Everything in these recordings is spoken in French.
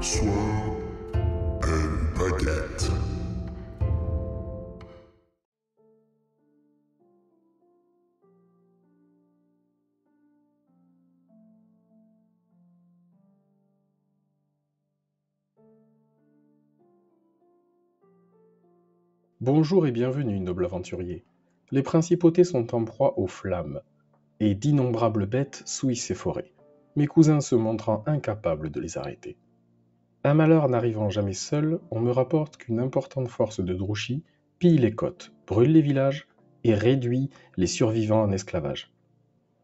Soir and baguette. Bonjour et bienvenue, noble aventurier. Les principautés sont en proie aux flammes, et d'innombrables bêtes souillent ces forêts, mes cousins se montrant incapables de les arrêter. Un malheur n'arrivant jamais seul, on me rapporte qu'une importante force de Druchis pille les côtes, brûle les villages et réduit les survivants en esclavage.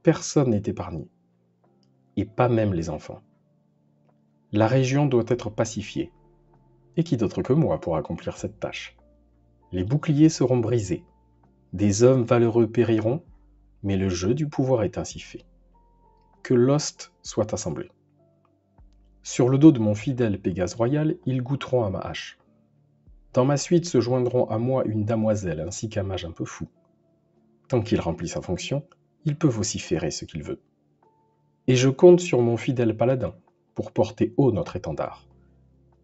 Personne n'est épargné, et pas même les enfants. La région doit être pacifiée, et qui d'autre que moi pour accomplir cette tâche? Les boucliers seront brisés, des hommes valeureux périront, mais le jeu du pouvoir est ainsi fait. Que l'ost soit assemblé. Sur le dos de mon fidèle Pégase royal, ils goûteront à ma hache. Dans ma suite se joindront à moi une damoiselle ainsi qu'un mage un peu fou. Tant qu'il remplit sa fonction, il peut vociférer ce qu'il veut. Et je compte sur mon fidèle paladin pour porter haut notre étendard.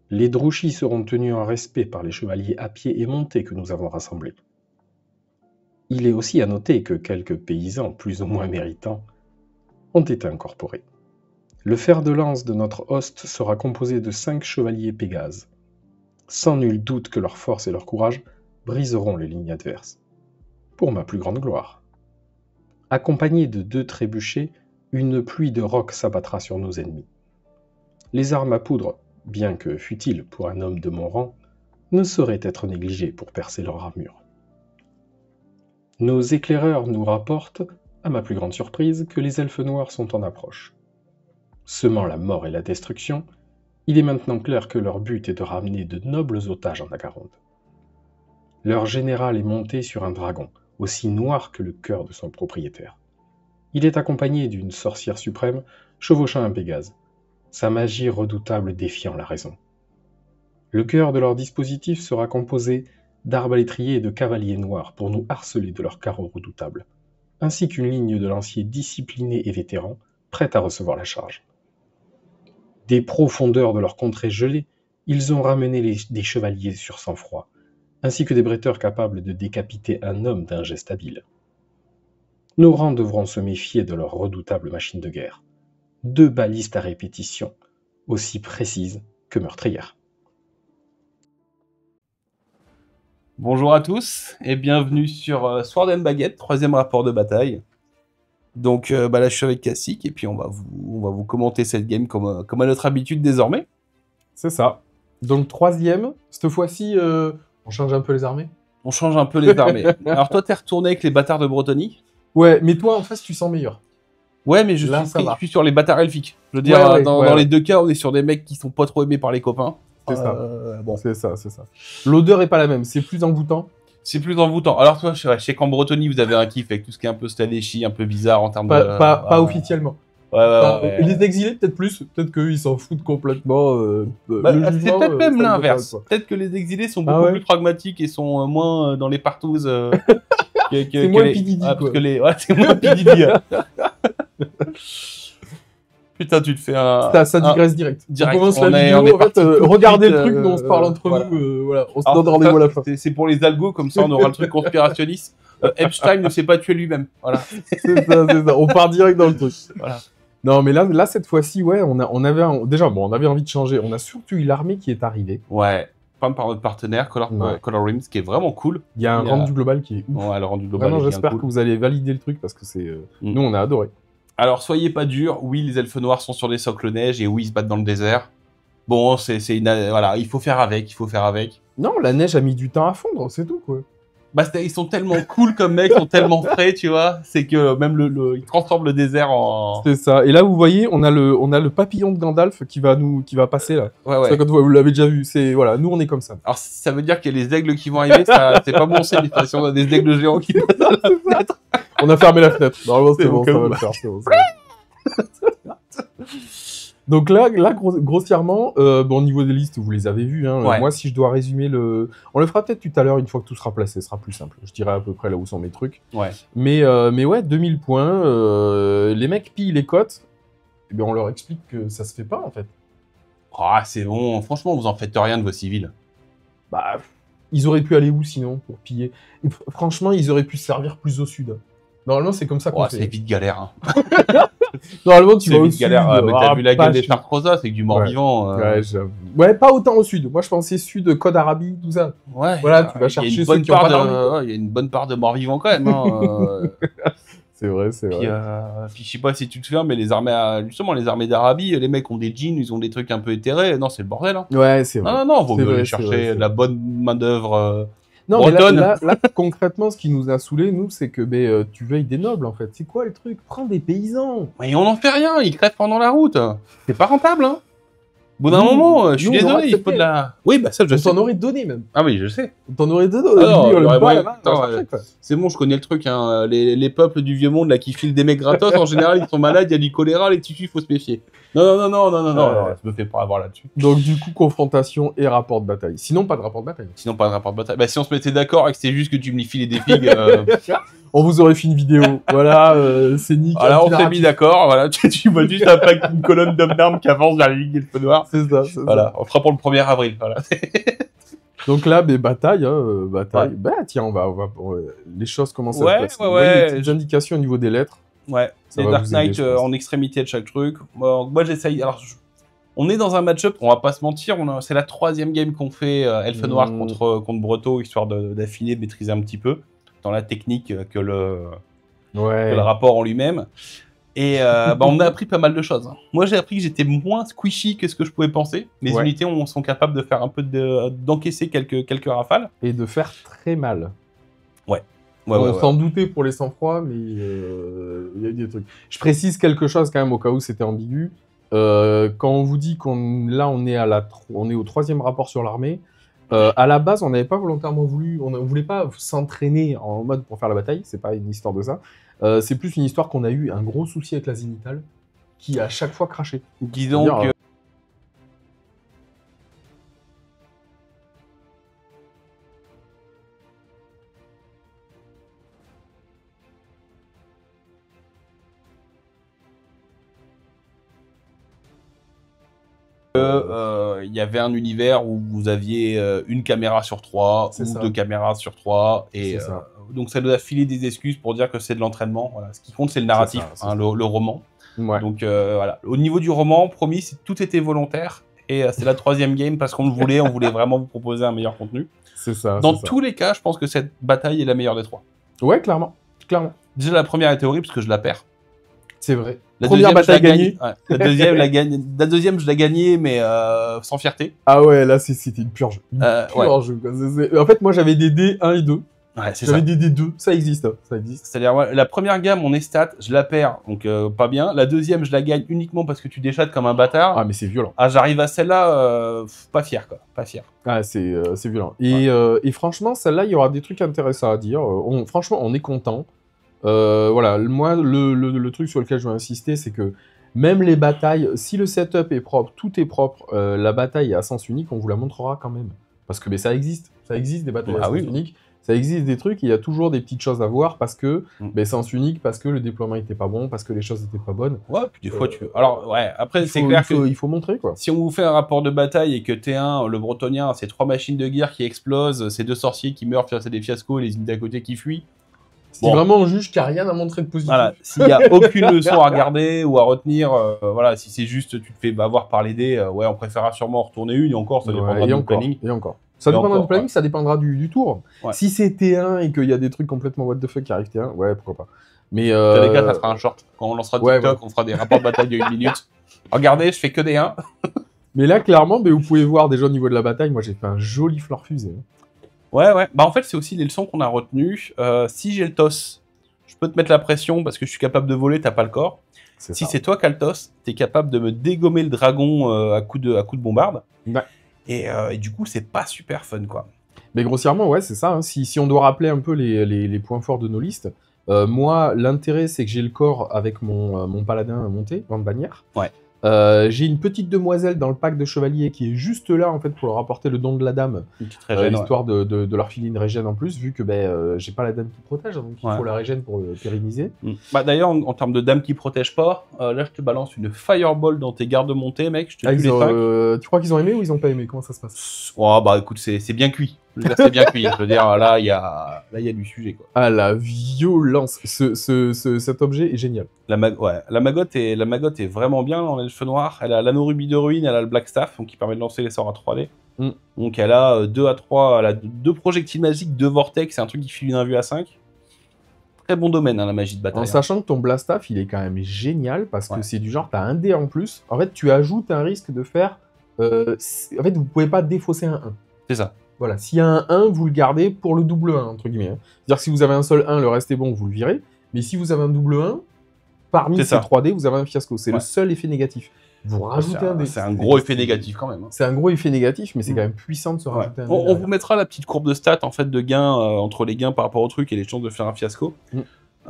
Les Druchis seront tenus en respect par les chevaliers à pied et montés que nous avons rassemblés. Il est aussi à noter que quelques paysans, plus ou moins méritants, ont été incorporés. Le fer de lance de notre host sera composé de 5 chevaliers Pégases. Sans nul doute que leur force et leur courage briseront les lignes adverses. Pour ma plus grande gloire. Accompagnés de 2 trébuchets, une pluie de rocs s'abattra sur nos ennemis. Les armes à poudre, bien que futiles pour un homme de mon rang, ne sauraient être négligées pour percer leur armure. Nos éclaireurs nous rapportent, à ma plus grande surprise, que les elfes noirs sont en approche. Semant la mort et la destruction, il est maintenant clair que leur but est de ramener de nobles otages en Agaronde. Leur général est monté sur un dragon, aussi noir que le cœur de son propriétaire. Il est accompagné d'une sorcière suprême chevauchant un Pégase, sa magie redoutable défiant la raison. Le cœur de leur dispositif sera composé d'arbalétriers et de cavaliers noirs pour nous harceler de leurs carreaux redoutables, ainsi qu'une ligne de lanciers disciplinés et vétérans, prêts à recevoir la charge. Des profondeurs de leur contrée gelée, ils ont ramené des chevaliers sur sang-froid, ainsi que des bretteurs capables de décapiter un homme d'un geste habile. Nos rangs devront se méfier de leur redoutable machine de guerre. 2 balistes à répétition, aussi précises que meurtrières. Bonjour à tous et bienvenue sur Sword and Baguette, 3e rapport de bataille. Donc là je suis avec Cassique et puis on va vous commenter cette game comme à notre habitude désormais. C'est ça. Donc 3e, cette fois-ci on change un peu les armées. On change un peu les armées. Alors toi t'es retourné avec les bâtards de Bretonnie. Ouais, mais toi en face tu sens meilleur. Ouais, mais je suis sur les bâtards elfiques. Je veux dire, dans les 2 cas on est sur des mecs qui sont pas trop aimés par les copains. C'est ça. Bon. C'est ça. L'odeur est pas la même, c'est plus envoûtant. C'est plus envoûtant. Alors toi, je sais qu'en Bretonnie, vous avez un kiff avec tout ce qui est un peu Stadeshi, un peu bizarre en termes de... Pas officiellement. Ouais. Les exilés, peut-être plus. Peut-être qu'eux, ils s'en foutent complètement. C'est peut-être même l'inverse. Peut-être que les exilés sont beaucoup plus pragmatiques et sont moins dans les partouzes... c'est moins Pididi, quoi. C'est moins Pididi. Putain, tu te fais un... Ça digresse direct. On commence la vidéo, en fait, regardez le truc, nous on se parle entre nous, voilà, on se donne rendez-vous à la fin. C'est pour les algos, comme ça on aura le truc conspirationniste. Epstein ne s'est pas tué lui-même, voilà. C'est ça, on part direct dans le truc. Voilà. Non, mais là cette fois-ci, ouais, on avait envie de changer. On a surtout eu l'armée qui est arrivée. Ouais, par notre partenaire, Color Rims, qui est vraiment cool. Il y a un rendu global qui est ouf. Ouais, le rendu global vraiment, est j'espère cool. que vous allez valider le truc, parce que c'est... Nous, on a adoré. Alors, soyez pas durs. Oui, les elfes noirs sont sur des socles neige et oui, ils se battent dans le désert. Bon, voilà, il faut faire avec. Non, la neige a mis du temps à fondre, c'est tout, quoi. Bah, ils sont tellement cool comme mecs, ils sont tellement frais, tu vois. C'est que même ils transforment le désert en... C'est ça. Et là, vous voyez, on a le papillon de Gandalf qui va passer, là. Ouais. Ça, quand vous l'avez déjà vu. Voilà, nous, on est comme ça. Alors, ça veut dire qu'il y a les aigles qui vont arriver, c'est pas bon signe. Si on a des aigles géants qui passent dans la fenêtre. On a fermé la fenêtre. Normalement, c'est bon, ça va le faire. C'est bon. Donc là grossièrement, au niveau des listes, vous les avez vues. Hein. Ouais. Moi, si je dois résumer on le fera peut-être tout à l'heure, une fois que tout sera placé, ce sera plus simple. Je dirai à peu près là où sont mes trucs. Ouais. Mais ouais, 2000 points. Les mecs pillent les cotes. Eh bien, on leur explique que ça se fait pas, en fait. Ah, c'est bon. Franchement, vous en faites rien de vos civils. Bah, ils auraient pu aller où sinon pour piller? Franchement, ils auraient pu se servir plus au sud. Normalement, c'est comme ça qu'on Oh, c'est fait. vite galère. Hein. Normalement, tu C'est vas au vite sud. galère. Ah, mais t'as vu la pas gueule des chez- Chartreusas, c'est que du mort-vivant. Ouais, j'avoue. Ouais, pas autant au sud. Moi, je pensais sud, Code Arabie, tout ça. Ouais, Voilà, tu vas il y a chercher une ceux bonne qui ont part pas de... d'armée, quoi. ouais, il y a une bonne part de mort-vivant quand même. Hein. C'est vrai, c'est Puis, vrai. puis je sais pas si tu te souviens, mais les armées, justement, les armées d'Arabie, les mecs ont des jeans, ils ont des trucs un peu éthérés. Non, c'est le bordel. Hein. Ouais, c'est vrai. Non, vaut C'est mieux vrai, aller c'est vrai, chercher c'est de la bonne main-d'œuvre. Non, mais bretonne. là, concrètement, ce qui nous a saoulés, nous, c'est que tu veuilles des nobles, en fait. C'est quoi le truc? Prends des paysans. Mais on n'en fait rien, ils crèvent pendant la route. C'est pas rentable, hein. Au bout d'un Nous, moment, je suis nous, on aurait désolé, il faut accepté. de la. Oui, bah ça, je On sais. t'en aurait donné, même. Ah oui, je sais. On t'en aurait donné. Ah non, Lui, on il y aurait le bat, moyen- là, attends, on va chercher, quoi. C'est bon, je connais le truc. Hein. Les peuples du vieux monde là qui filent des mecs gratos, en général, ils sont malades, il y a du choléra, les tissus, faut se méfier. Non, je me fais pas avoir là-dessus. Donc, du coup, confrontation et rapport de bataille. Sinon, pas de rapport de bataille. Sinon, pas de rapport de bataille. Bah, si on se mettait d'accord et que c'était juste que tu me filais des figues. On vous aurait fait une vidéo. Voilà, c'est nickel. Voilà, on s'est mis d'accord. Voilà, tu vois juste une colonne d'hommes d'armes qui avance vers les lignes et le feu noir. C'est ça, c'est Voilà, on fera pour le 1er avril. Voilà. ça. Donc là, bataille, bataille. Ouais. Bah, tiens, on va les choses commencent à Ouais, se passer. ouais, Vous voyez ouais. les petites indications au niveau des lettres. Ouais, Ça les va Dark vous aider, Knight je pense. en extrémité de chaque truc. Moi, j'essaye. Alors, on est dans un match-up, on va pas se mentir. C'est la 3e game qu'on fait Elfe Noir contre Breton, histoire d'affiner, de maîtriser un petit peu dans la technique que le rapport en lui-même. Et on a appris pas mal de choses. Hein. Moi, j'ai appris que j'étais moins squishy que ce que je pouvais penser. Mes unités sont capables de faire un peu d'encaisser quelques rafales. Et de faire très mal. Ouais, on s'en doutait pour les sang-froids, mais il y a eu des trucs. Je précise quelque chose quand même au cas où c'était ambigu. Quand on vous dit on est au 3e rapport sur l'armée, à la base, on n'avait pas volontairement voulu, on ne voulait pas s'entraîner en mode pour faire la bataille, c'est pas une histoire de ça. C'est plus une histoire qu'on a eu un gros souci avec la zénithale, qui a à chaque fois craché. Disons C'est-à-dire, que... il y avait un univers où vous aviez une caméra sur 3 ou 2 caméras sur 3 et donc ça nous a filé des excuses pour dire que c'est de l'entraînement. Voilà. Ce qui compte, c'est le narratif, le roman. Ouais. Donc voilà. Au niveau du roman, promis, tout était volontaire et c'est la 3e game parce qu'on le voulait, on voulait vraiment vous proposer un meilleur contenu. C'est ça. Dans tous les cas, je pense que cette bataille est la meilleure des 3. Ouais, clairement. Déjà, la première était horrible parce que je la perds. C'est vrai. La Première deuxième, bataille gagnée. Ouais. La deuxième, je l'ai gagnée, mais sans fierté. Ah ouais, là, c'était une purge. Ouais. En fait, moi, j'avais des dés 1 et 2. Ouais, c'est J'avais ça. des dés 2. Ça existe. C'est-à-dire, la première gamme, on est stat, je la perds, donc pas bien. La deuxième, je la gagne uniquement parce que tu déchattes comme un bâtard. Ah, mais c'est violent. Ah, j'arrive à celle-là, pas fier, quoi. Pas fier. Ah, c'est violent. Et franchement, celle-là, il y aura des trucs intéressants à dire. Franchement, on est content. Voilà, moi, le truc sur lequel je veux insister, c'est que même les batailles, si le setup est propre, tout est propre, la bataille à sens unique, on vous la montrera quand même. Parce que ça existe. Ça existe des batailles à sens unique. Ça existe des trucs, il y a toujours des petites choses à voir parce que sens unique, parce que le déploiement était pas bon, parce que les choses étaient pas bonnes. Ouais, puis des fois tu veux. Alors, ouais, après, c'est clair il faut montrer, quoi. Si on vous fait un rapport de bataille et que T1, le bretonien, c'est 3 machines de guerre qui explosent, c'est 2 sorciers qui meurent face à des fiascos et les unités à côté qui fuient. Si vraiment on juge qu'il n'y a rien à montrer de positif. Voilà, s'il n'y a aucune leçon à regarder ou à retenir, voilà, si c'est juste tu te fais avoir par les dés, ouais, on préférera sûrement en retourner une et encore, ça dépendra du planning. Et encore. Ça dépendra du planning, ça dépendra du tour. Ouais. Si c'est T1 et qu'il y a des trucs complètement what the fuck qui arrivent T1, ouais, pourquoi pas. Mais dans les cas, ça sera un short. Quand on lancera TikTok, on fera des rapports de bataille de 1 minute. Regardez, je fais que des 1. Mais là, clairement, vous pouvez voir déjà au niveau de la bataille, moi j'ai fait un joli fleur fusée. Ouais. Bah en fait, c'est aussi les leçons qu'on a retenues. Si j'ai le toss, je peux te mettre la pression parce que je suis capable de voler, t'as pas le corps. Si c'est toi qui as le toss, t'es capable de me dégommer le dragon à coup de bombarde. Ouais. Et du coup, c'est pas super fun, quoi. Mais grossièrement, ouais, c'est ça. Hein. Si on doit rappeler un peu les points forts de nos listes, moi, l'intérêt, c'est que j'ai le corps avec mon paladin monté, en bannière. Ouais. J'ai une petite demoiselle dans le pack de chevalier qui est juste là en fait pour leur apporter le don de la dame, Une petite régène, ouais. histoire de leur filer une régène en plus, vu que j'ai pas la dame qui protège, donc il Ouais. faut la régène pour le pérenniser. Bah, d'ailleurs, en termes de dame qui protège pas, là, je te balance une Fireball dans tes gardes montées, mec. Je te tue les 5. Tu crois qu'ils ont aimé ou ils ont pas aimé? Comment ça se passe? Oh, bah écoute, c'est bien cuit. Je veux dire, c'est bien cuit. Je veux dire, là, il y a du sujet, quoi. Ah, la violence! Cet objet est génial. La magotte est vraiment bien en elfe noir. Elle a l'anneau rubis de ruine, elle a le Black Staff, donc qui permet de lancer les sorts à 3D. Mm. Donc elle a 2 à 3, elle a 2 projectiles magiques, 2 vortex, c'est un truc qui file une invue à 5. Très bon domaine, hein, la magie de bataille. En sachant que ton Blastaff, il est quand même génial, parce que Ouais. c'est du genre, t'as un dé en plus. En fait, tu ajoutes un risque de faire... en fait, vous pouvez pas défausser un 1. C'est ça. Voilà, s'il y a un 1, vous le gardez pour le double 1, entre guillemets. C'est-à-dire que si vous avez un seul 1, le reste est bon, vous le virez. Mais si vous avez un double 1, parmi C'est ces ça. 3D, vous avez un fiasco. C'est le Ouais. seul effet négatif. Vous rajoutez un dé. C'est un gros effet négatif quand même. Hein. C'est un gros effet négatif, mais c'est Mm. quand même puissant de se Ouais. rajouter un dé. On derrière. vous mettra la petite courbe de stats en fait de gains entre les gains par rapport au truc et les chances de faire un fiasco. Mm.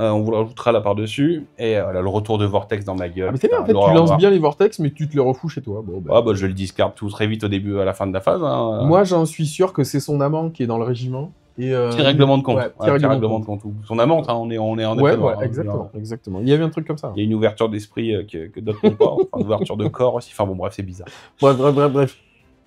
On vous le rajoutera là par-dessus. Et le retour de vortex dans ma gueule. Ah, mais c'est bien, en fait, tu l'horreur lances noire. bien les vortex, mais tu te les refous chez toi. Bon, Ah bah je le discard tout très vite au début, à la fin de la phase. Hein. Moi, j'en suis sûr que c'est son amant qui est dans le régiment. Et, Petit règlement de compte. Ouais, Ouais, petit règlement de de compte. Son amante, hein, on est en Ouais, effet noir, ouais, hein. exactement, exactement. Il y avait un truc comme ça. Il y a une ouverture d'esprit que d'autres n'ont pas. Enfin, une ouverture de corps aussi. Enfin bon, bref, c'est bizarre. Bref.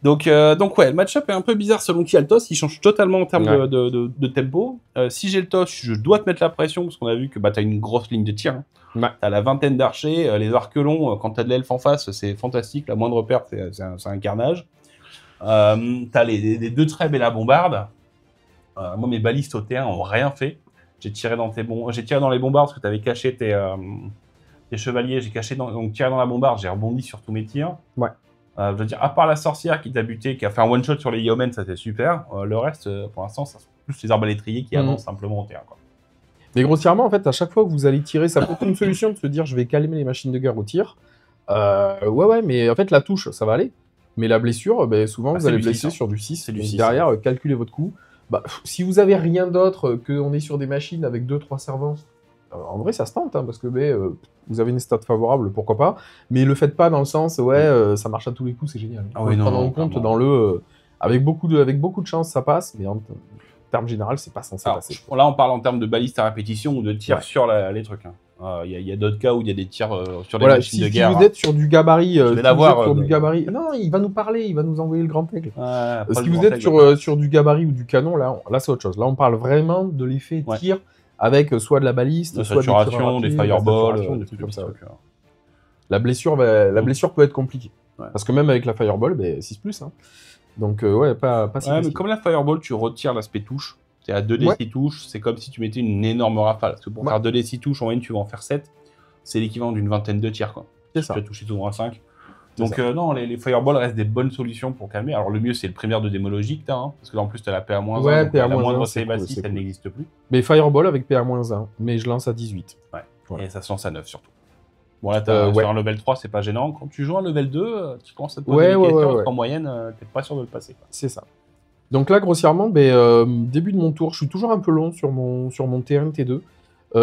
Donc ouais, le match-up est un peu bizarre selon qui a le toss. Il change totalement en termes Ouais. de tempo. Si j'ai le toss, je dois te mettre la pression parce qu'on a vu que t'as une grosse ligne de tir. Hein. Ouais. T'as la vingtaine d'archers, les arquelons. Quand t'as de l'elfe en face, c'est fantastique. La moindre perte, c'est un carnage. T'as les 2 trèbes et la bombarde. Moi, mes balistes au T1 ont rien fait. J'ai tiré dans les bombardes parce que t'avais caché tes chevaliers. Donc tiré dans la bombarde, j'ai rebondi sur tous mes tirs. Ouais. Je veux dire, à part la sorcière qui t'a buté, qui a fait un one-shot sur les Yeomen, ça c'est super. Le reste, pour l'instant, ça sont plus les arbalétriers qui avancent simplement au terrain. Quoi. Mais grossièrement, en fait, à chaque fois que vous allez tirer, ça peut être une solution de se dire je vais calmer les machines de guerre au tir. Ouais, mais en fait, la touche, ça va aller. Mais la blessure, souvent, vous c'est allez du blesser 6, hein. sur du 6. C'est du Donc 6, derrière, calculez votre coup. Si vous avez rien d'autre qu'on est sur des machines avec 2-3 servants, en vrai, ça se tente, hein, parce que vous avez une stat favorable, pourquoi pas. Mais le faites pas dans le sens, ça marche à tous les coups, c'est génial. Ah oui, Faut non, prendre non, en compte clairement. dans le... avec beaucoup de chance, ça passe, mais en termes général, c'est pas censé Alors, passer. là, on parle en termes de baliste à répétition ou de tir Ouais. sur les trucs. Il y a d'autres cas où il y a des tirs sur des Voilà, machines si de guerre. vous êtes sur du gabarit, vais l'avoir, du gabarit, non, il va nous parler, il va nous envoyer le grand aigle. Si vous êtes sur du gabarit ou du canon, là c'est autre chose. Là, on parle vraiment de l'effet Ouais. tir avec soit de la baliste, de soit des tirs saturation, des rapides, de la fireballs, saturation, des des trucs comme ça. trucs. La blessure peut être compliquée. Ouais. Parce que même avec la fireball, 6+. Hein. Donc, ouais, pas si Ouais, mais facile. comme la fireball, tu retires l'aspect touche. C'est à 2d6 touches, c'est comme si tu mettais une énorme rafale. Parce que pour Ouais. faire 2d6 touches, en moyenne, tu vas en faire 7. C'est l'équivalent d'une vingtaine de tirs, quoi. C'est Tu ça. vas toucher souvent à 5. C'est Donc, non, les fireballs restent des bonnes solutions pour calmer. Alors, le mieux, c'est le primaire de démologie que t'as, hein, parce que en plus, t'as la PA-1. Ouais, donc, la PA-1, moindre c'est save à cool, 6, c'est elle cool. n'existe plus. Mais fireball avec PA-1, mais je lance à 18. Ouais. Voilà. Et ça se lance à 9 surtout. Bon, là, t'as ouais. sur un level 3, c'est pas gênant. Quand tu joues un level 2, tu commences à te poser Ouais, des ouais, questions, ouais. parce qu'en moyenne, t'es pas sûr de le passer. Quoi. C'est ça. Donc là, grossièrement, début de mon tour, je suis toujours un peu long sur mon T1, T2.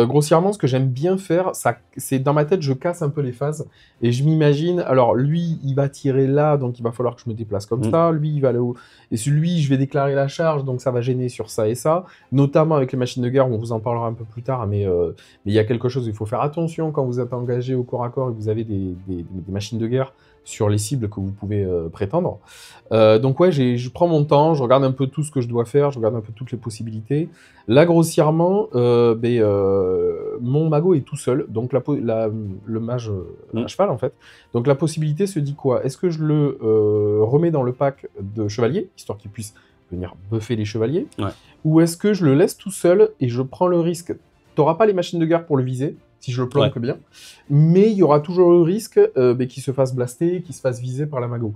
Grossièrement, ce que j'aime bien faire, c'est dans ma tête, je casse un peu les phases et je m'imagine. Alors, lui, il va tirer là, donc il va falloir que je me déplace comme ça. Lui, il va aller où? Et celui, je vais déclarer la charge, donc ça va gêner sur ça et ça. Notamment avec les machines de guerre, on vous en parlera un peu plus tard, mais il y a quelque chose où il faut faire attention quand vous êtes engagé au corps à corps et que vous avez des machines de guerre sur les cibles que vous pouvez prétendre. Donc ouais, je prends mon temps, je regarde un peu tout ce que je dois faire, je regarde un peu toutes les possibilités. Là, grossièrement, mon mago est tout seul, donc le mage à cheval, en fait. Donc la possibilité se dit quoi? Est-ce que je le remets dans le pack de chevaliers, histoire qu'il puisse venir buffer les chevaliers? Ouais. Ou est-ce que je le laisse tout seul et je prends le risque? T'auras pas les machines de guerre pour le viser, si je le planque bien, mais il y aura toujours le risque qu'il se fasse blaster, qu'il se fasse viser par la mago.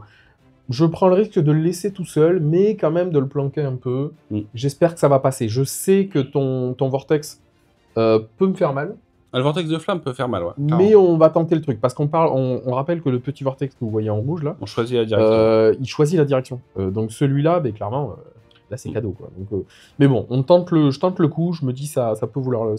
Je prends le risque de le laisser tout seul, mais quand même de le planquer un peu. J'espère que ça va passer. Je sais que ton vortex peut me faire mal. Le vortex de flamme peut faire mal, ouais. Mais on va tenter le truc, parce qu'on rappelle que le petit vortex que vous voyez en rouge, là, On choisit la direction. il choisit la direction. Donc celui-là, clairement, là c'est cadeau, quoi. Donc, mais bon, je tente le coup, je me dis ça peut vouloir...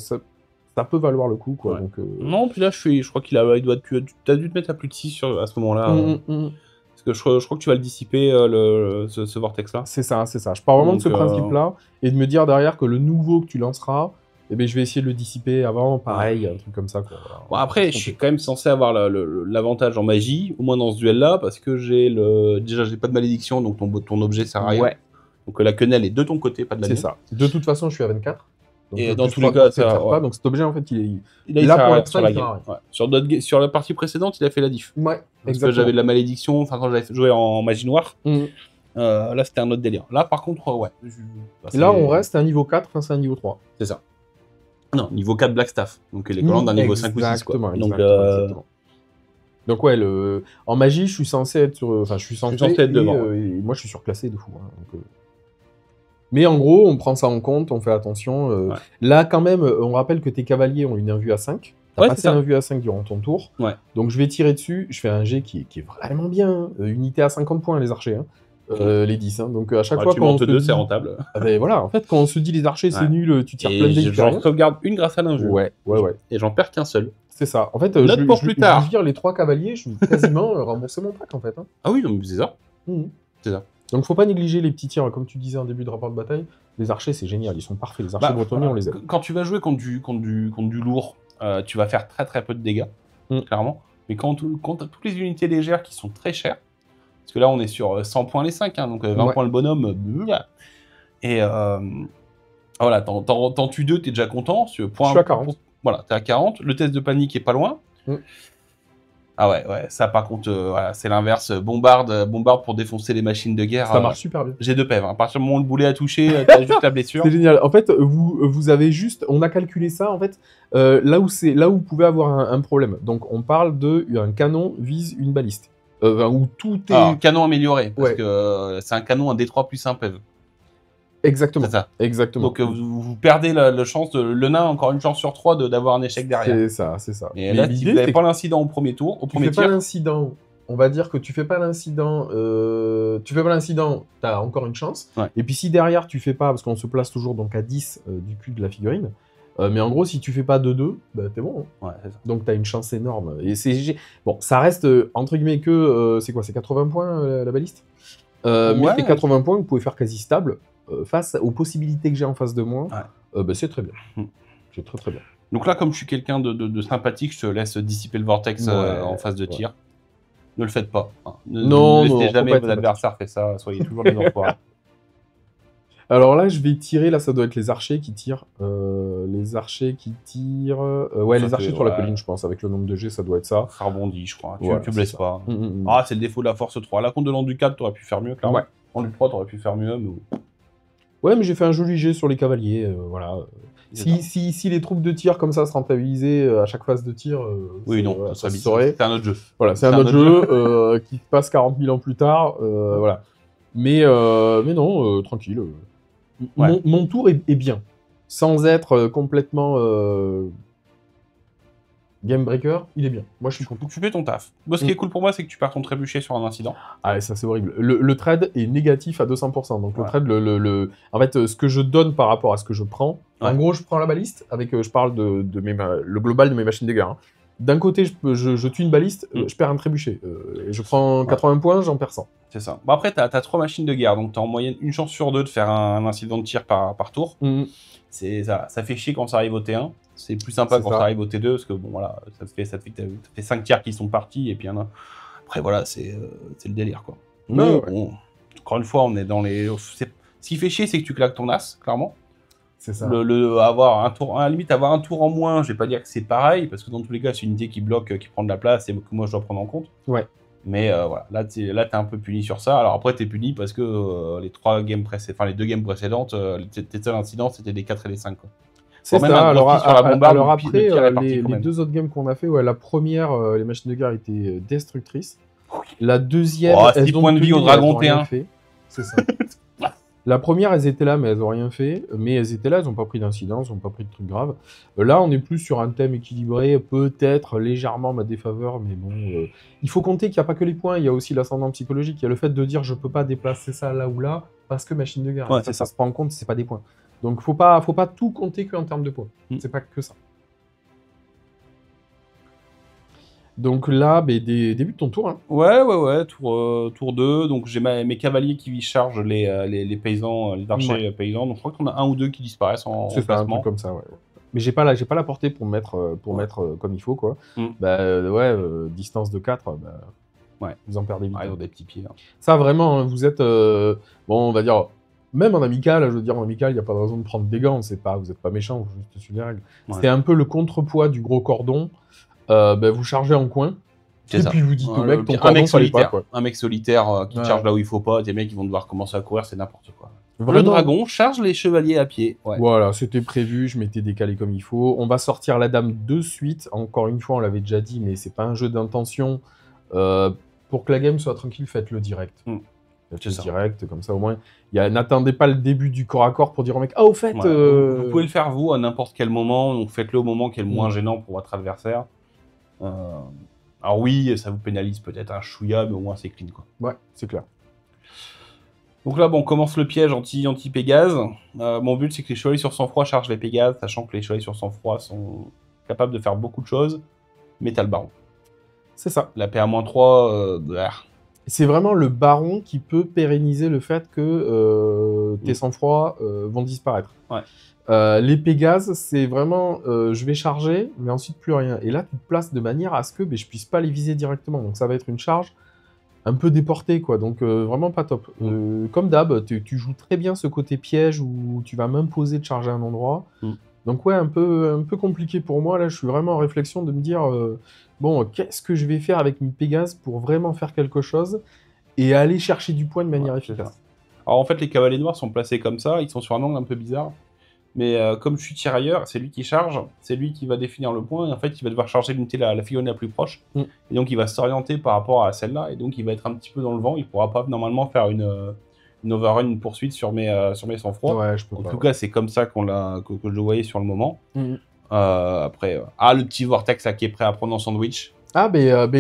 ça peut valoir le coup, quoi. Ouais. Donc, Non, puis là, je crois tu as dû te mettre à plus de 6 à ce moment-là. Parce que je crois que tu vas le dissiper, ce vortex-là. C'est ça, c'est ça. Je pars vraiment de Donc, ce principe-là et de me dire derrière que le nouveau que tu lanceras, eh ben, je vais essayer de le dissiper avant, pareil, un truc comme ça, quoi. Voilà. Bon, après, je suis quand même censé avoir l'avantage en magie, au moins dans ce duel-là, parce que déjà, j'ai pas de malédiction, donc ton objet sert à rien. Ouais, Donc la quenelle est de ton côté, pas de la c'est mienne. ça. De toute façon, je suis à 24. Donc, Et le dans plus tous les 3, cas, ça ne ça, sert ouais. pas. Donc cet objet, en fait, il Là, il Là, sert à pour rien l'instant, sur la il sert game. à rien. Ouais. Sur la partie précédente, il a fait la diff. Ouais, Parce que exactement. j'avais de la malédiction, enfin quand j'avais joué en magie noire, Mhm. là c'était un autre délire. Là par contre, ouais. Et là, on reste à un niveau 4 face à un niveau 3. C'est ça. Non, niveau 4 Blackstaff. Donc l'équivalent d'un niveau 5 ou 6. Exactement, Quoi. Donc, exactement. Donc ouais, en magie, je suis censé être sur... Enfin, je suis censé être devant. Et moi, je suis surclassé de fou. Hein, donc, Mais en gros, on prend ça en compte, on fait attention. Ouais. Là, quand même, on rappelle que tes cavaliers ont une invue à 5. T'as Ouais, passé c'est ça. l'invue à 5 durant ton tour. Ouais. Donc je vais tirer dessus. Je fais un jet qui est vraiment bien. Unité à 50 points, les archers. Hein. Les 10. Hein. Donc à chaque fois tu qu'on montes se 2, dit... c'est rentable. Ah ben voilà, en fait, quand on se dit les archers, c'est Ouais. nul, tu tires plein de Et dés. j'en sauvegarde une grâce à l'injure. Ouais. Et j'en perds qu'un seul. C'est ça. En fait, Note pour plus tard. je vire les 3 cavaliers, je vais quasiment rembourser mon pack, en fait. Hein. Ah oui, non, mais c'est ça. Mhm. C'est ça. Donc faut pas négliger les petits tirs, comme tu disais en début de rapport de bataille. Les archers, c'est génial, ils sont parfaits. Les archers bretonnés, on les aime. Quand tu vas jouer contre du lourd, tu vas faire très très peu de dégâts, clairement. Mais quand tu as toutes les unités légères qui sont très chères, parce que là on est sur 100 points les 5, hein, donc 20 points le bonhomme. Et voilà, t'en tues 2, t'es déjà content. Je suis à 40. Voilà, t'es à 40. Le test de panique est pas loin. Ah ouais, ça par contre, voilà, c'est l'inverse. Bombarde pour défoncer les machines de guerre. Ça marche super bien. J'ai 2 pèves. Hein. À partir du moment où le boulet a touché, t'as juste la blessure. C'est génial. En fait, vous avez juste... On a calculé ça, en fait, là où vous pouvez avoir un problème. Donc, on parle un canon vise une baliste. Où tout est... Alors, canon amélioré, parce Ouais. que c'est un canon, un D3 plus 1 PEV. Exactement. C'est ça. Exactement. Donc vous perdez la chance, le nain a encore une chance sur 3 d'avoir un échec derrière. C'est ça, c'est ça. Et là, si vous n'avez pas l'incident au premier tour, au premier Tu fais pas tir, l'incident, on va dire que tu fais pas l'incident, t'as encore une chance. Ouais. Et puis si derrière tu fais pas, parce qu'on se place toujours donc à 10 du cul de la figurine, mais en gros si tu fais pas de 2, bah t'es bon. Hein. ouais, c'est ça. Donc t'as une chance énorme. Et bon, ça reste entre guillemets que, c'est quoi, c'est 80 points la baliste Mais Ouais. tes 80 points, vous pouvez faire quasi stable face aux possibilités que j'ai en face de moi. Bah, c'est très bien. C'est très très bien. Donc là, comme je suis quelqu'un de sympathique, je te laisse dissiper le vortex en phase de tir. Ne le faites pas. Hein. Non, ne non, laissez faut jamais pas être vos adversaires faire ça. Soyez toujours des enfoirés. Alors là, je vais tirer, là ça doit être les archers qui tirent. Les archers qui tirent... ouais, Ça les archers fait, sur la ouais. colline, je pense, avec le nombre de G, ça doit être ça. Ça rebondit, je crois. Voilà, tu c'est blesses ça. pas. Ah, c'est le défaut de la force 3. La compte de l'endu 4, t'aurais pu faire mieux, clairement. Ouais. En 3, t'aurais pu faire mieux, mais... Ouais, mais j'ai fait un joli jet sur les cavaliers, voilà. Si les troupes de tir comme ça se rentabilisaient à chaque phase de tir, Oui, non, voilà, ça se se saurait. C'est un autre jeu. Voilà, c'est un autre jeu qui se passe 40 000 ans plus tard, voilà. Mais non, tranquille. Ouais. Mon tour est bien, sans être complètement game breaker, il est bien. Moi, je suis content. Donc tu fais ton taf. Moi, ce qui est cool pour moi, c'est que tu perds ton trébuchet sur un incident. Ah, ça c'est horrible. Le trade est négatif à 200%. Donc le Ouais. trade, en fait, ce que je donne par rapport à ce que je prends, en Ouais. gros, je prends la baliste, avec, je parle de le global de mes machines de guerre. Hein. D'un côté, je tue une baliste, je perds un trébuchet. Et je prends 80 points, j'en perds 100. C'est ça. Bon, après, t'as 3 machines de guerre, donc t'as en moyenne une chance sur 2 de faire un incident de tir par tour. C'est ça fait chier quand ça arrive au T1. C'est plus sympa C'est quand ça. ça arrive au T2, parce que bon, voilà, ça te fait 5 tirs qui sont partis, et puis il y en a. Après, voilà, c'est le délire, quoi. Mais Ouais. bon, encore une fois, on est dans les. Ce qui fait chier, c'est que tu claques ton as, clairement. C'est ça. Avoir un tour, à la limite, avoir un tour en moins, je vais pas dire que c'est pareil, parce que dans tous les cas, c'est une unité qui bloque, qui prend de la place, et que moi je dois prendre en compte. Ouais. Mais voilà, là, t'es un peu puni sur ça. Alors après, t'es puni parce que les 2 games précédentes, tes seuls incidents, c'était des 4 et des 5. Quoi. C'est Quand même, ça. un gros Alors, pied sur la bombarde, alors le après, tir est parti les quand même. 2 autres games qu'on a fait, ouais, la première, les machines de guerre étaient destructrices. La deuxième, Oh, elles 6 ont points de vie tenu, au mais dragon elles ont rien T1. fait. C'est ça. La première, elles étaient là, mais elles n'ont rien fait. Mais elles étaient là, elles n'ont pas pris d'incidence, elles n'ont pas pris de trucs graves. Là, on est plus sur un thème équilibré, peut-être légèrement à ma défaveur, mais bon. Il faut compter qu'il n'y a pas que les points, il y a aussi l'ascendant psychologique. Il y a le fait de dire je peux pas déplacer ça là ou là, parce que machine de guerre. Ouais, ça c'est ça. se prend en compte, c'est pas des points. Donc faut pas tout compter qu'en termes de points. C'est pas que ça. Donc là, débute ton tour. Hein. Ouais, tour 2. Donc j'ai mes cavaliers qui chargent les paysans, les archers paysans. Donc je crois qu'on a un ou deux qui disparaissent en C'est ça, un placement. truc comme ça, ouais. Mais j'ai pas la portée pour mettre, comme il faut, quoi. Mm. Distance de 4, Ouais. vous en perdez vite. Ils hein. ont des petits pieds. Hein. Ça, vraiment, hein, vous êtes, bon, on va dire, même en amical, je veux dire, en amical, il n'y a pas de raison de prendre des gants, vous êtes pas méchant, vous juste suivez les règles. Ouais. C'est un peu le contrepoids du gros cordon, vous chargez en coin, C'est et ça. puis vous dites au Ouais, mec, ton un cordon, mec fallait pas, solitaire, quoi. un mec solitaire qui Ouais. charge là où il faut pas. Des mecs qui vont devoir commencer à courir, c'est n'importe quoi. Le Vraiment. dragon charge les chevaliers à pied. Ouais. Voilà, c'était prévu, je m'étais décalé comme il faut. On va sortir la dame de suite. Encore une fois, on l'avait déjà dit, mais c'est pas un jeu d'intention. Pour que la game soit tranquille, faites-le direct. Faites-le C'est ça. direct, comme ça au moins. N'attendez pas le début du corps à corps pour dire au mec, ah, au fait. Ouais. Vous pouvez le faire vous à n'importe quel moment, donc faites-le au moment qui est le moins gênant pour votre adversaire. Alors oui, ça vous pénalise peut-être un chouïa, mais au moins c'est clean quoi. Ouais, c'est clair. Donc là, bon, on commence le piège anti-Pégase. Mon but, c'est que les chevaliers sur sang-froid chargent les Pégases, sachant que les chevaliers sur sang-froid sont capables de faire beaucoup de choses, mais t'as le baron. C'est ça. La PA-3, C'est vraiment le baron qui peut pérenniser le fait que tes sang-froid vont disparaître. Ouais. Les Pégases, c'est vraiment je vais charger, mais ensuite plus rien. Et là, tu te places de manière à ce que je puisse pas les viser directement. Donc ça va être une charge un peu déportée, quoi. Donc vraiment pas top. Comme d'hab, tu joues très bien ce côté piège où tu vas m'imposer de charger un endroit. Donc ouais, un peu compliqué pour moi. Là, je suis vraiment en réflexion de me dire bon, qu'est-ce que je vais faire avec mes Pégases pour vraiment faire quelque chose et aller chercher du point de manière efficace. Alors en fait, les cavaliers noirs sont placés comme ça, ils sont sur un angle un peu bizarre. Mais comme je suis tirailleur, c'est lui qui charge, c'est lui qui va définir le point, et en fait, il va devoir charger l'unité, la figurine la plus proche. Et donc, il va s'orienter par rapport à celle-là, et donc, il va être un petit peu dans le vent, il pourra pas normalement faire une overrun, une poursuite sur mes sang-froid. Ouais, je peux En pas. tout cas, c'est comme ça que je le voyais sur le moment. Après, le petit vortex là, qui est prêt à prendre en sandwich. Ah,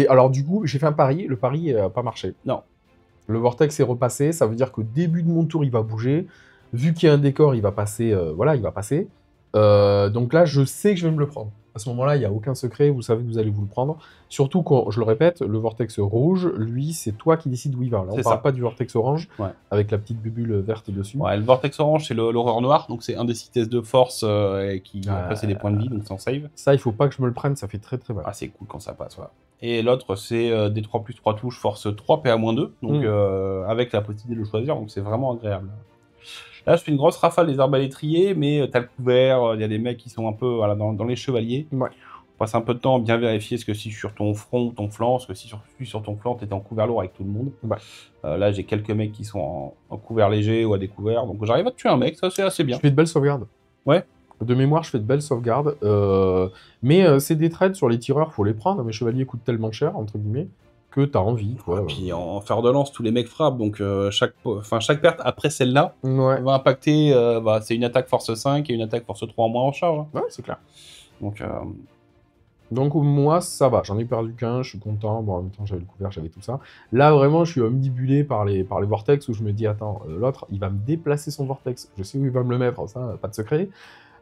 alors du coup, j'ai fait un pari, le pari n'a pas marché. Non. Le vortex est repassé, ça veut dire qu'au début de mon tour, il va bouger. Vu qu'il y a un décor, il va passer. Il va passer. Donc là, je sais que je vais me le prendre. À ce moment-là, il n'y a aucun secret, vous savez que vous allez vous le prendre. Surtout quand, je le répète, le vortex rouge, lui, c'est toi qui décides où il va. Là, on ne parle pas du vortex orange, avec la petite bubule verte dessus. Ouais, le vortex orange, c'est l'horreur noire, donc c'est un des 6 tests de force qui après c'est des points de vie, donc sans save. Ça, il faut pas que je me le prenne, ça fait très très mal. Ah, c'est cool quand ça passe, ouais. Et l'autre, c'est D3 plus 3 touches, force 3, PA-2, donc avec la possibilité de le choisir, donc c'est vraiment agréable. Là, je fais une grosse rafale des arbalétriers, mais t'as le couvert, il y a des mecs qui sont un peu dans les chevaliers. Ouais. On passe un peu de temps à bien vérifier ce que si sur ton front ou ton flanc, parce que si je suis sur ton flanc, t'es en couvert lourd avec tout le monde. Ouais. Là, j'ai quelques mecs qui sont en couvert léger ou à découvert, donc j'arrive à tuer un mec, ça c'est assez bien. Je fais de belles sauvegardes. Ouais. De mémoire, je fais de belles sauvegardes. Mais c'est des trades sur les tireurs, faut les prendre. Mes chevaliers coûtent tellement cher, entre guillemets, que t'as envie, quoi. Et puis en fer de lance, tous les mecs frappent, donc chaque perte après celle-là Ouais. va impacter. C'est une attaque force 5 et une attaque force 3 en moins en charge. Hein. Ouais, c'est clair. Donc moi, ça va. J'en ai perdu qu'un, je suis content. Bon, en même temps, j'avais le couvert, j'avais tout ça. Là, vraiment, je suis omnibulé par les vortex où je me dis, attends, l'autre, il va me déplacer son vortex. Je sais où il va me le mettre, ça, pas de secret.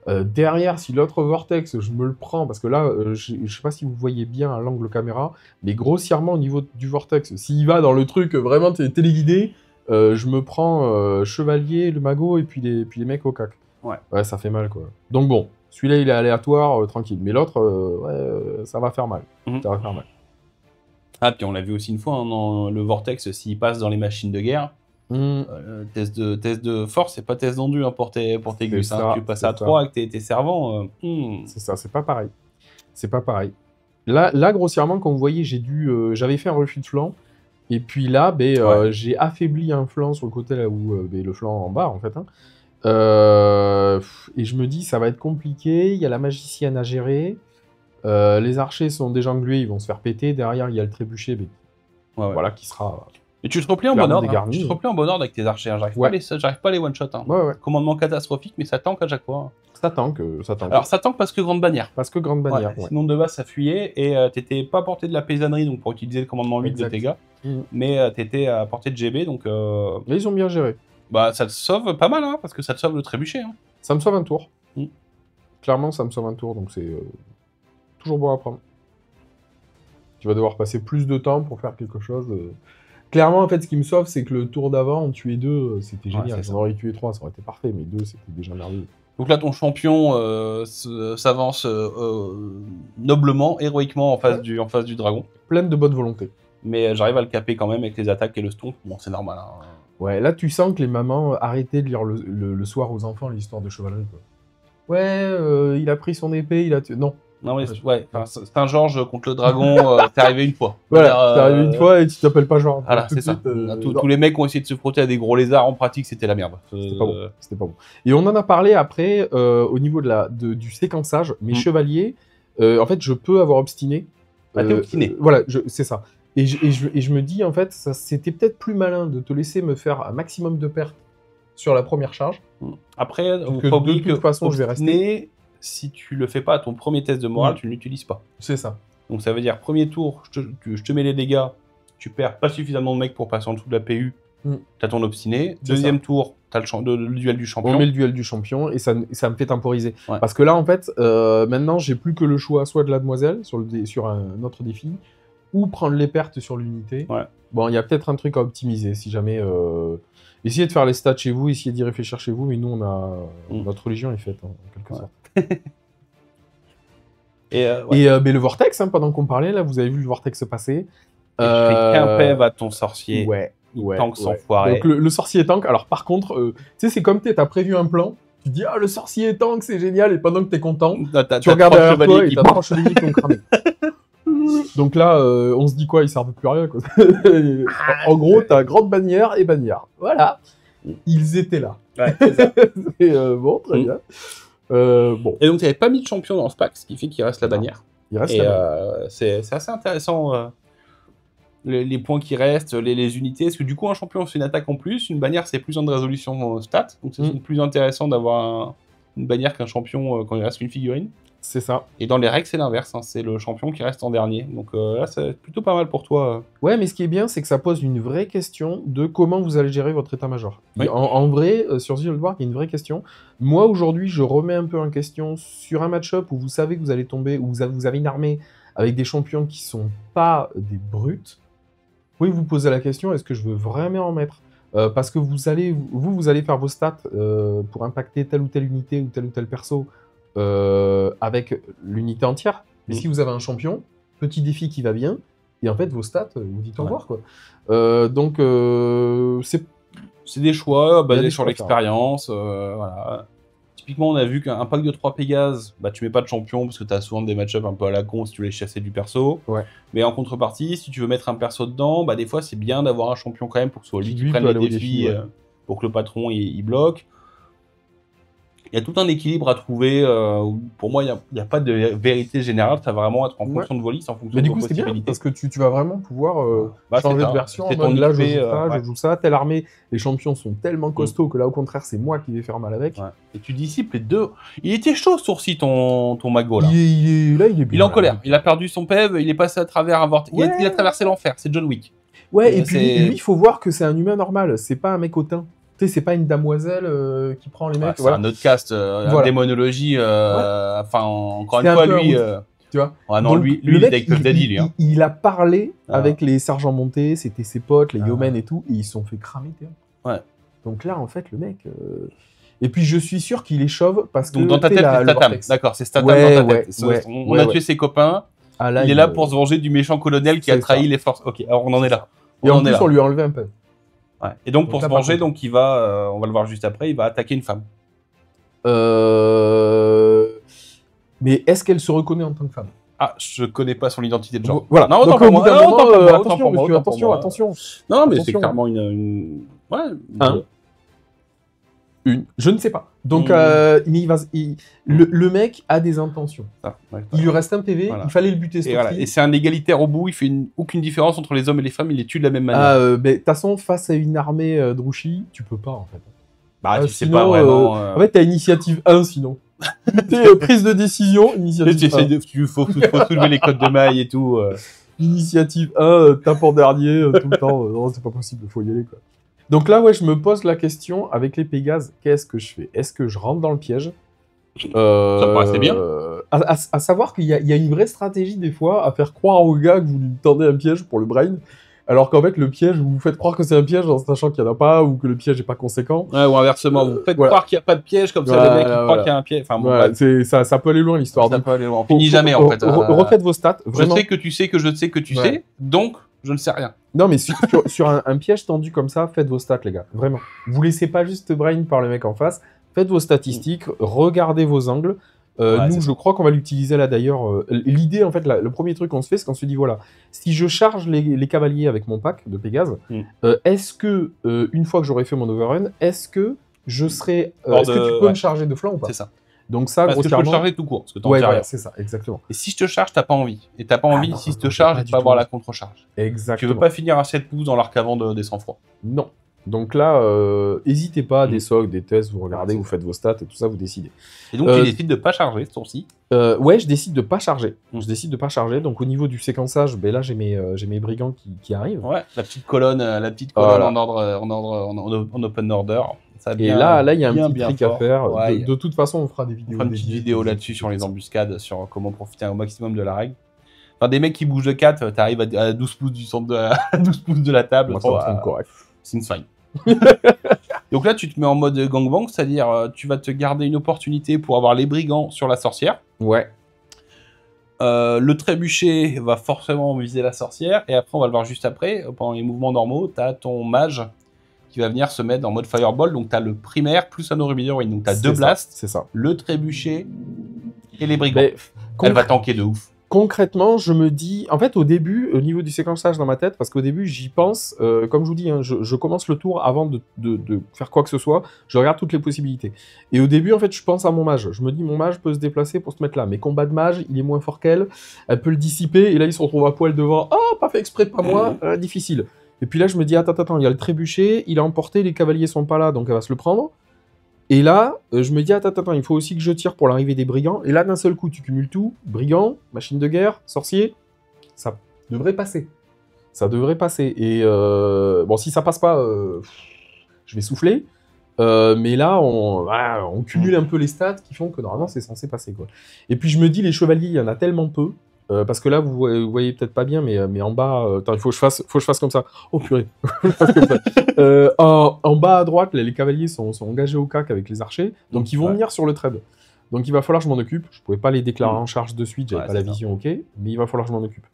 Derrière, si l'autre vortex, je me le prends, parce que là, je sais pas si vous voyez bien à l'angle caméra, mais grossièrement au niveau du vortex, s'il va dans le truc vraiment téléguidé, je me prends chevalier, le magot, et puis les mecs au cac. Ouais, ça fait mal, quoi. Donc bon, celui-là, il est aléatoire, tranquille. Mais l'autre, ça va faire mal. Ça va faire mal. Ah, puis on l'a vu aussi une fois, hein, dans le vortex, s'il passe dans les machines de guerre, test de force, c'est pas test d'endu hein, pour tes gus. Hein. Tu passes à 3 avec tes servants. C'est ça, c'est pas pareil. C'est pas pareil. Là, grossièrement, comme vous voyez, j'avais fait un refus de flanc. Et puis là, j'ai affaibli un flanc sur le côté là où le flanc en bas, en fait. Hein. Et je me dis, ça va être compliqué. Il y a la magicienne à gérer. Les archers sont déjà englués, ils vont se faire péter. Derrière, il y a le trébuchet, voilà, qui sera. Et tu te replies en bon ordre. Hein. Tu te replies en bon ordre avec tes archers. Hein. J'arrive pas à les one-shot. Hein. Commandement catastrophique, mais ça tank à chaque fois. Hein. Ça tank. Alors ça tank parce que grande bannière. Sinon de base ça fuyait et t'étais pas à portée de la paysannerie donc pour utiliser le commandement 8 de tes gars. Mais t'étais à portée de GB donc. Là ils ont bien géré. Bah ça te sauve pas mal hein, parce que ça te sauve le trébuchet. Hein. Ça me sauve un tour. Clairement ça me sauve un tour donc c'est toujours bon à prendre. Tu vas devoir passer plus de temps pour faire quelque chose. Clairement, en fait, ce qui me sauve, c'est que le tour d'avant, on tuait 2, c'était Ouais, génial. c'est ça. J'en aurais tué 3, ça aurait été parfait, mais 2, c'était déjà merveilleux. Donc là, ton champion s'avance noblement, héroïquement en face du dragon. Pleine de bonne volonté. Mais j'arrive à le caper quand même avec les attaques et le stomp. Bon, c'est normal. Hein. Ouais, là, tu sens que les mamans arrêtaient de lire le soir aux enfants l'histoire de chevalerie, quoi. Ouais, il a pris son épée, il a tué... Non. Non, mais ouais, c'est un Georges contre le dragon, c'est arrivé une fois. Voilà, c'est arrivé une fois et tu t'appelles pas Georges. Voilà, Tout de c'est ça. suite, Tous les mecs ont essayé de se frotter à des gros lézards, en pratique, c'était la merde. C'était pas bon. C'était pas bon. Et on en a parlé après au niveau du séquençage. Mes chevaliers, en fait, je peux avoir obstiné. Ah, t'es obstiné. Voilà, c'est ça. Et je me dis, en fait, c'était peut-être plus malin de te laisser me faire un maximum de pertes sur la première charge. Après, Que faut pas oublier de toute façon, je vais rester. Si tu le fais pas à ton premier test de morale, tu ne l'utilises pas. C'est ça. Donc ça veut dire, premier tour, je te mets les dégâts, tu perds pas suffisamment de mecs pour passer en dessous de la PU, t'as ton obstiné. Deuxième tour, t'as le duel du champion. On met le duel du champion et ça me fait temporiser. Ouais. Parce que là, en fait, maintenant, j'ai plus que le choix soit de la demoiselle sur un autre défi, ou prendre les pertes sur l'unité. Ouais. Bon, il y a peut-être un truc à optimiser si jamais... Essayez de faire les stats chez vous, essayez d'y réfléchir chez vous, mais nous, notre religion est faite, en quelque sorte. Mais le vortex, hein, pendant qu'on parlait, là, vous avez vu le vortex passer. Tu fais qu'un PEV à ton sorcier. Ouais. Tank sans foirer. Donc le sorcier est tank. Alors par contre, tu sais, c'est comme t'as prévu un plan. Tu dis, ah, le sorcier est tank, c'est génial. Et pendant que t'es content, tu regardes derrière toi et t'as 3 chevaliers qui ont cramé. Donc là, on se dit quoi? Ils servent plus à rien, quoi. En gros, t'as grande bannière et bannière. Voilà. Ils étaient là. Ouais, c'est ça. Et, bon, très bien. Bon. Et donc, tu n'avais pas mis de champion dans ce pack, ce qui fait qu'il reste la bannière. Il reste et la c'est assez intéressant, les points qui restent, les unités. Parce que du coup, un champion, c'est une attaque en plus. Une bannière, c'est plus en de résolution stat. Donc, c'est plus intéressant d'avoir une bannière qu'un champion quand il reste une figurine. C'est ça. Et dans les règles, c'est l'inverse. Hein. C'est le champion qui reste en dernier. Donc là, c'est plutôt pas mal pour toi. Ouais, mais ce qui est bien, c'est que ça pose une vraie question de comment vous allez gérer votre état-major. Oui. En vrai, sur The Old War, il y a une vraie question. Moi, aujourd'hui, je remets un peu en question sur un match-up où vous savez que vous allez tomber, où vous avez une armée avec des champions qui sont pas des brutes. Vous pouvez vous poser la question, est-ce que je veux vraiment en mettre parce que vous allez faire vos stats pour impacter telle ou telle unité ou tel perso avec l'unité entière. Mais si vous avez un champion, petit défi qui va bien, et en fait, vos stats, vous dites au revoir, quoi. Donc, c'est des choix basés sur choix l'expérience. Voilà. Typiquement, on a vu qu'un pack de 3 Pégases, bah, tu mets pas de champion parce que tu as souvent des match-ups un peu à la con si tu voulais chasser du perso. Ouais. Mais en contrepartie, si tu veux mettre un perso dedans, bah, des fois, c'est bien d'avoir un champion quand même pour que ce soit lui qui prenne les défis, pour que le patron il bloque. Il y a tout un équilibre à trouver. Pour moi, il n'y a pas de vérité générale. Ça va vraiment être en fonction de vos listes, en fonction de vos possibilités. Mais du coup, c'est bien, parce que tu vas vraiment pouvoir changer de version. C'est En mode, là, je joue ça, ouais. je joue ça. Telle armée, les champions sont tellement costauds que là, au contraire, c'est moi qui vais faire mal avec. Ouais. Et tu dissipes les deux. Il était chaud, Sourcy, ton Mago, là. Il est bien. Il est en colère. Il a perdu son PEV, il est passé à travers un vortex. Ouais. Il a traversé l'enfer. C'est John Wick. Ouais, et puis lui, il faut voir que c'est un humain normal. C'est pas un mec hautain. Tu sais, c'est pas une damoiselle qui prend les mecs. C'est un autre cast, la démonologie. Enfin, encore une fois, lui. Tu vois. Ah non, donc, lui, le mec, avec Puff Daddy, lui. Hein. Il a parlé avec les sergents montés, c'était ses potes, les yeomen et tout, et ils se sont fait cramer. Ouais. Donc là, en fait, le mec. Et puis, je suis sûr qu'il est chauve parce que. Donc, dans ta tête, c'est Statham. D'accord, c'est Statham dans ta tête. On a tué ses copains. Ah, là, il est là pour se venger du méchant colonel qui a trahi les forces. Ok, alors on en est là. Et en plus, on lui a enlevé un peu. Ouais. Et donc, pour se venger, donc, il va, on va le voir juste après, il va attaquer une femme. Mais est-ce qu'elle se reconnaît en tant que femme? Ah, je connais pas son identité de genre. Voilà. Non, donc, autant pour moi. Attention. Non, mais c'est clairement une... Ouais. Une. Je ne sais pas. Donc, le mec a des intentions. Il lui reste un PV, il fallait le buter. Et c'est un égalitaire au bout, il fait aucune différence entre les hommes et les femmes, il les tue de la même manière. De toute façon, face à une armée Drushi, tu peux pas, en fait. Bah, tu sais pas vraiment... En fait, t'as initiative 1, sinon. Prise de décision, initiative 1. Il faut soulever les codes de maille et tout. Initiative 1, tape en dernier, tout le temps. Non, c'est pas possible, faut y aller, quoi. Donc là, ouais, je me pose la question, avec les Pégases, qu'est-ce que je fais? Est-ce que je rentre dans le piège? Ça me paraissait bien. À savoir qu'il y a une vraie stratégie des fois à faire croire au gars que vous lui tendez un piège pour le brain, alors qu'en fait le piège, vous faites croire que c'est un piège en sachant qu'il n'y en a pas ou que le piège n'est pas conséquent. Ouais, ou inversement, vous faites croire qu'il n'y a pas de piège, comme ça le mec il croit qu'il y a un piège. Enfin, bon, ça peut aller loin l'histoire. Ça peut aller loin. On finit jamais en fait. Refaites vos stats. Vraiment. Je sais que tu sais que je sais que tu sais, donc je ne sais rien. Non, mais sur un piège tendu comme ça, faites vos stats, les gars. Vraiment. Vous laissez pas juste brain par le mec en face. Faites vos statistiques, regardez vos angles. Nous, je crois qu'on va l'utiliser là d'ailleurs. L'idée, en fait, le premier truc qu'on se fait, c'est qu'on se dit voilà, si je charge les cavaliers avec mon pack de Pégase, est-ce que, une fois que j'aurai fait mon overrun, est-ce que je serai. Est-ce que tu peux me charger de flanc ou pas? C'est ça. Donc, ça, parce que je peux te charger tout court. Parce que t'en ouais, c'est ça, exactement. Et si je te charge, t'as pas envie. Et t'as pas envie, si je te charge, de pas avoir la contre-charge. Exactement. Tu veux pas finir à 7 pouces dans l'arcavant des sang-froid. Non. Donc là, n'hésitez pas, des socs, des tests, vous regardez, vous faites vos stats et tout ça, vous décidez. Et donc tu décides de pas charger ce tour-ci. Ouais, je décide de pas charger. Je décide de pas charger. Donc au niveau du séquençage, ben là j'ai mes brigands qui arrivent. Ouais, la petite colonne voilà. en open order. Ça et là il y a un petit trick à faire. Ouais, de toute façon, on fera des vidéos. On fera une petite vidéo là-dessus sur les embuscades, sur comment profiter au maximum de la règle. Enfin, des mecs qui bougent de 4, t'arrives à 12 pouces du centre à 12 pouces de la table. Moi, ça correct. C'est une fine. Donc là, tu te mets en mode gangbang, c'est-à-dire tu vas te garder une opportunité pour avoir les brigands sur la sorcière. Ouais. Le trébuchet va forcément viser la sorcière, et après, on va le voir juste après, pendant les mouvements normaux, t'as ton mage qui va venir se mettre en mode fireball, donc t'as le primaire plus un Ruby Heroine, donc t'as 2 blasts, c'est ça. Le trébuchet et les brigands. Elle va tanker de ouf. Concrètement, je me dis, en fait, au début, au niveau du séquençage dans ma tête, parce qu'au début, j'y pense, comme je vous dis, hein, je commence le tour avant de faire quoi que ce soit, je regarde toutes les possibilités. Et au début, en fait, je pense à mon mage. Je me dis, mon mage peut se déplacer pour se mettre là. Mais combat de mage, il est moins fort qu'elle, elle peut le dissiper, et là, il se retrouve à poil devant. Ah, pas fait exprès, pas moi, difficile. Et puis là, je me dis, attends, il y a le trébuchet, il a emporté, les cavaliers sont pas là, donc elle va se le prendre. Et là, je me dis, attends, il faut aussi que je tire pour l'arrivée des brigands. Et là, d'un seul coup, tu cumules tout. Brigands, machine de guerre, sorcier. Ça devrait passer. Ça devrait passer. Et bon, si ça passe pas, je vais souffler. Mais là, on cumule un peu les stats qui font que normalement, c'est censé passer, quoi. Et puis, je me dis, les chevaliers, il y en a tellement peu. Parce que là, vous voyez peut-être pas bien, mais en bas, attends, il faut que je fasse comme ça. Oh purée. En bas à droite, là, les cavaliers sont engagés au cac avec les archers, donc ils vont venir sur le trade. Donc il va falloir que je m'en occupe. Je pouvais pas les déclarer en charge de suite, j'avais pas la vision, ok, mais il va falloir que je m'en occupe.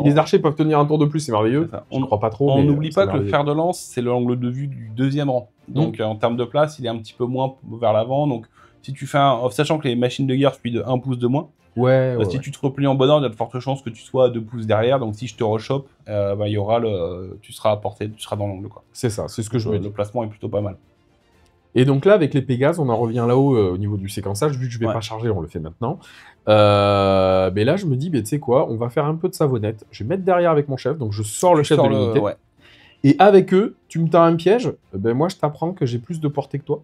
Les archers peuvent tenir un tour de plus, c'est merveilleux. Je ne crois pas trop. On n'oublie pas que le fer de lance, c'est l'angle de vue du 2e rang. Donc en termes de place, il est un petit peu moins vers l'avant. Donc si tu fais sachant que les machines de guerre suivent de 1 pouce de moins. Si tu te replies en bon ordre, il y a de fortes chances que tu sois à 2 pouces derrière. Donc si je te rechoppe, il y aura tu seras à portée, tu seras dans l'angle, quoi. C'est ça, c'est ce que je veux. Le placement est plutôt pas mal. Et donc là, avec les Pégases, on en revient là-haut au niveau du séquençage. Vu que je vais pas charger, on le fait maintenant. Mais là, je me dis, tu sais quoi, on va faire un peu de savonnette. Je vais mettre derrière avec mon chef, donc je sors le chef de l'unité. Et avec eux, tu me tends un piège, moi je t'apprends que j'ai plus de portée que toi.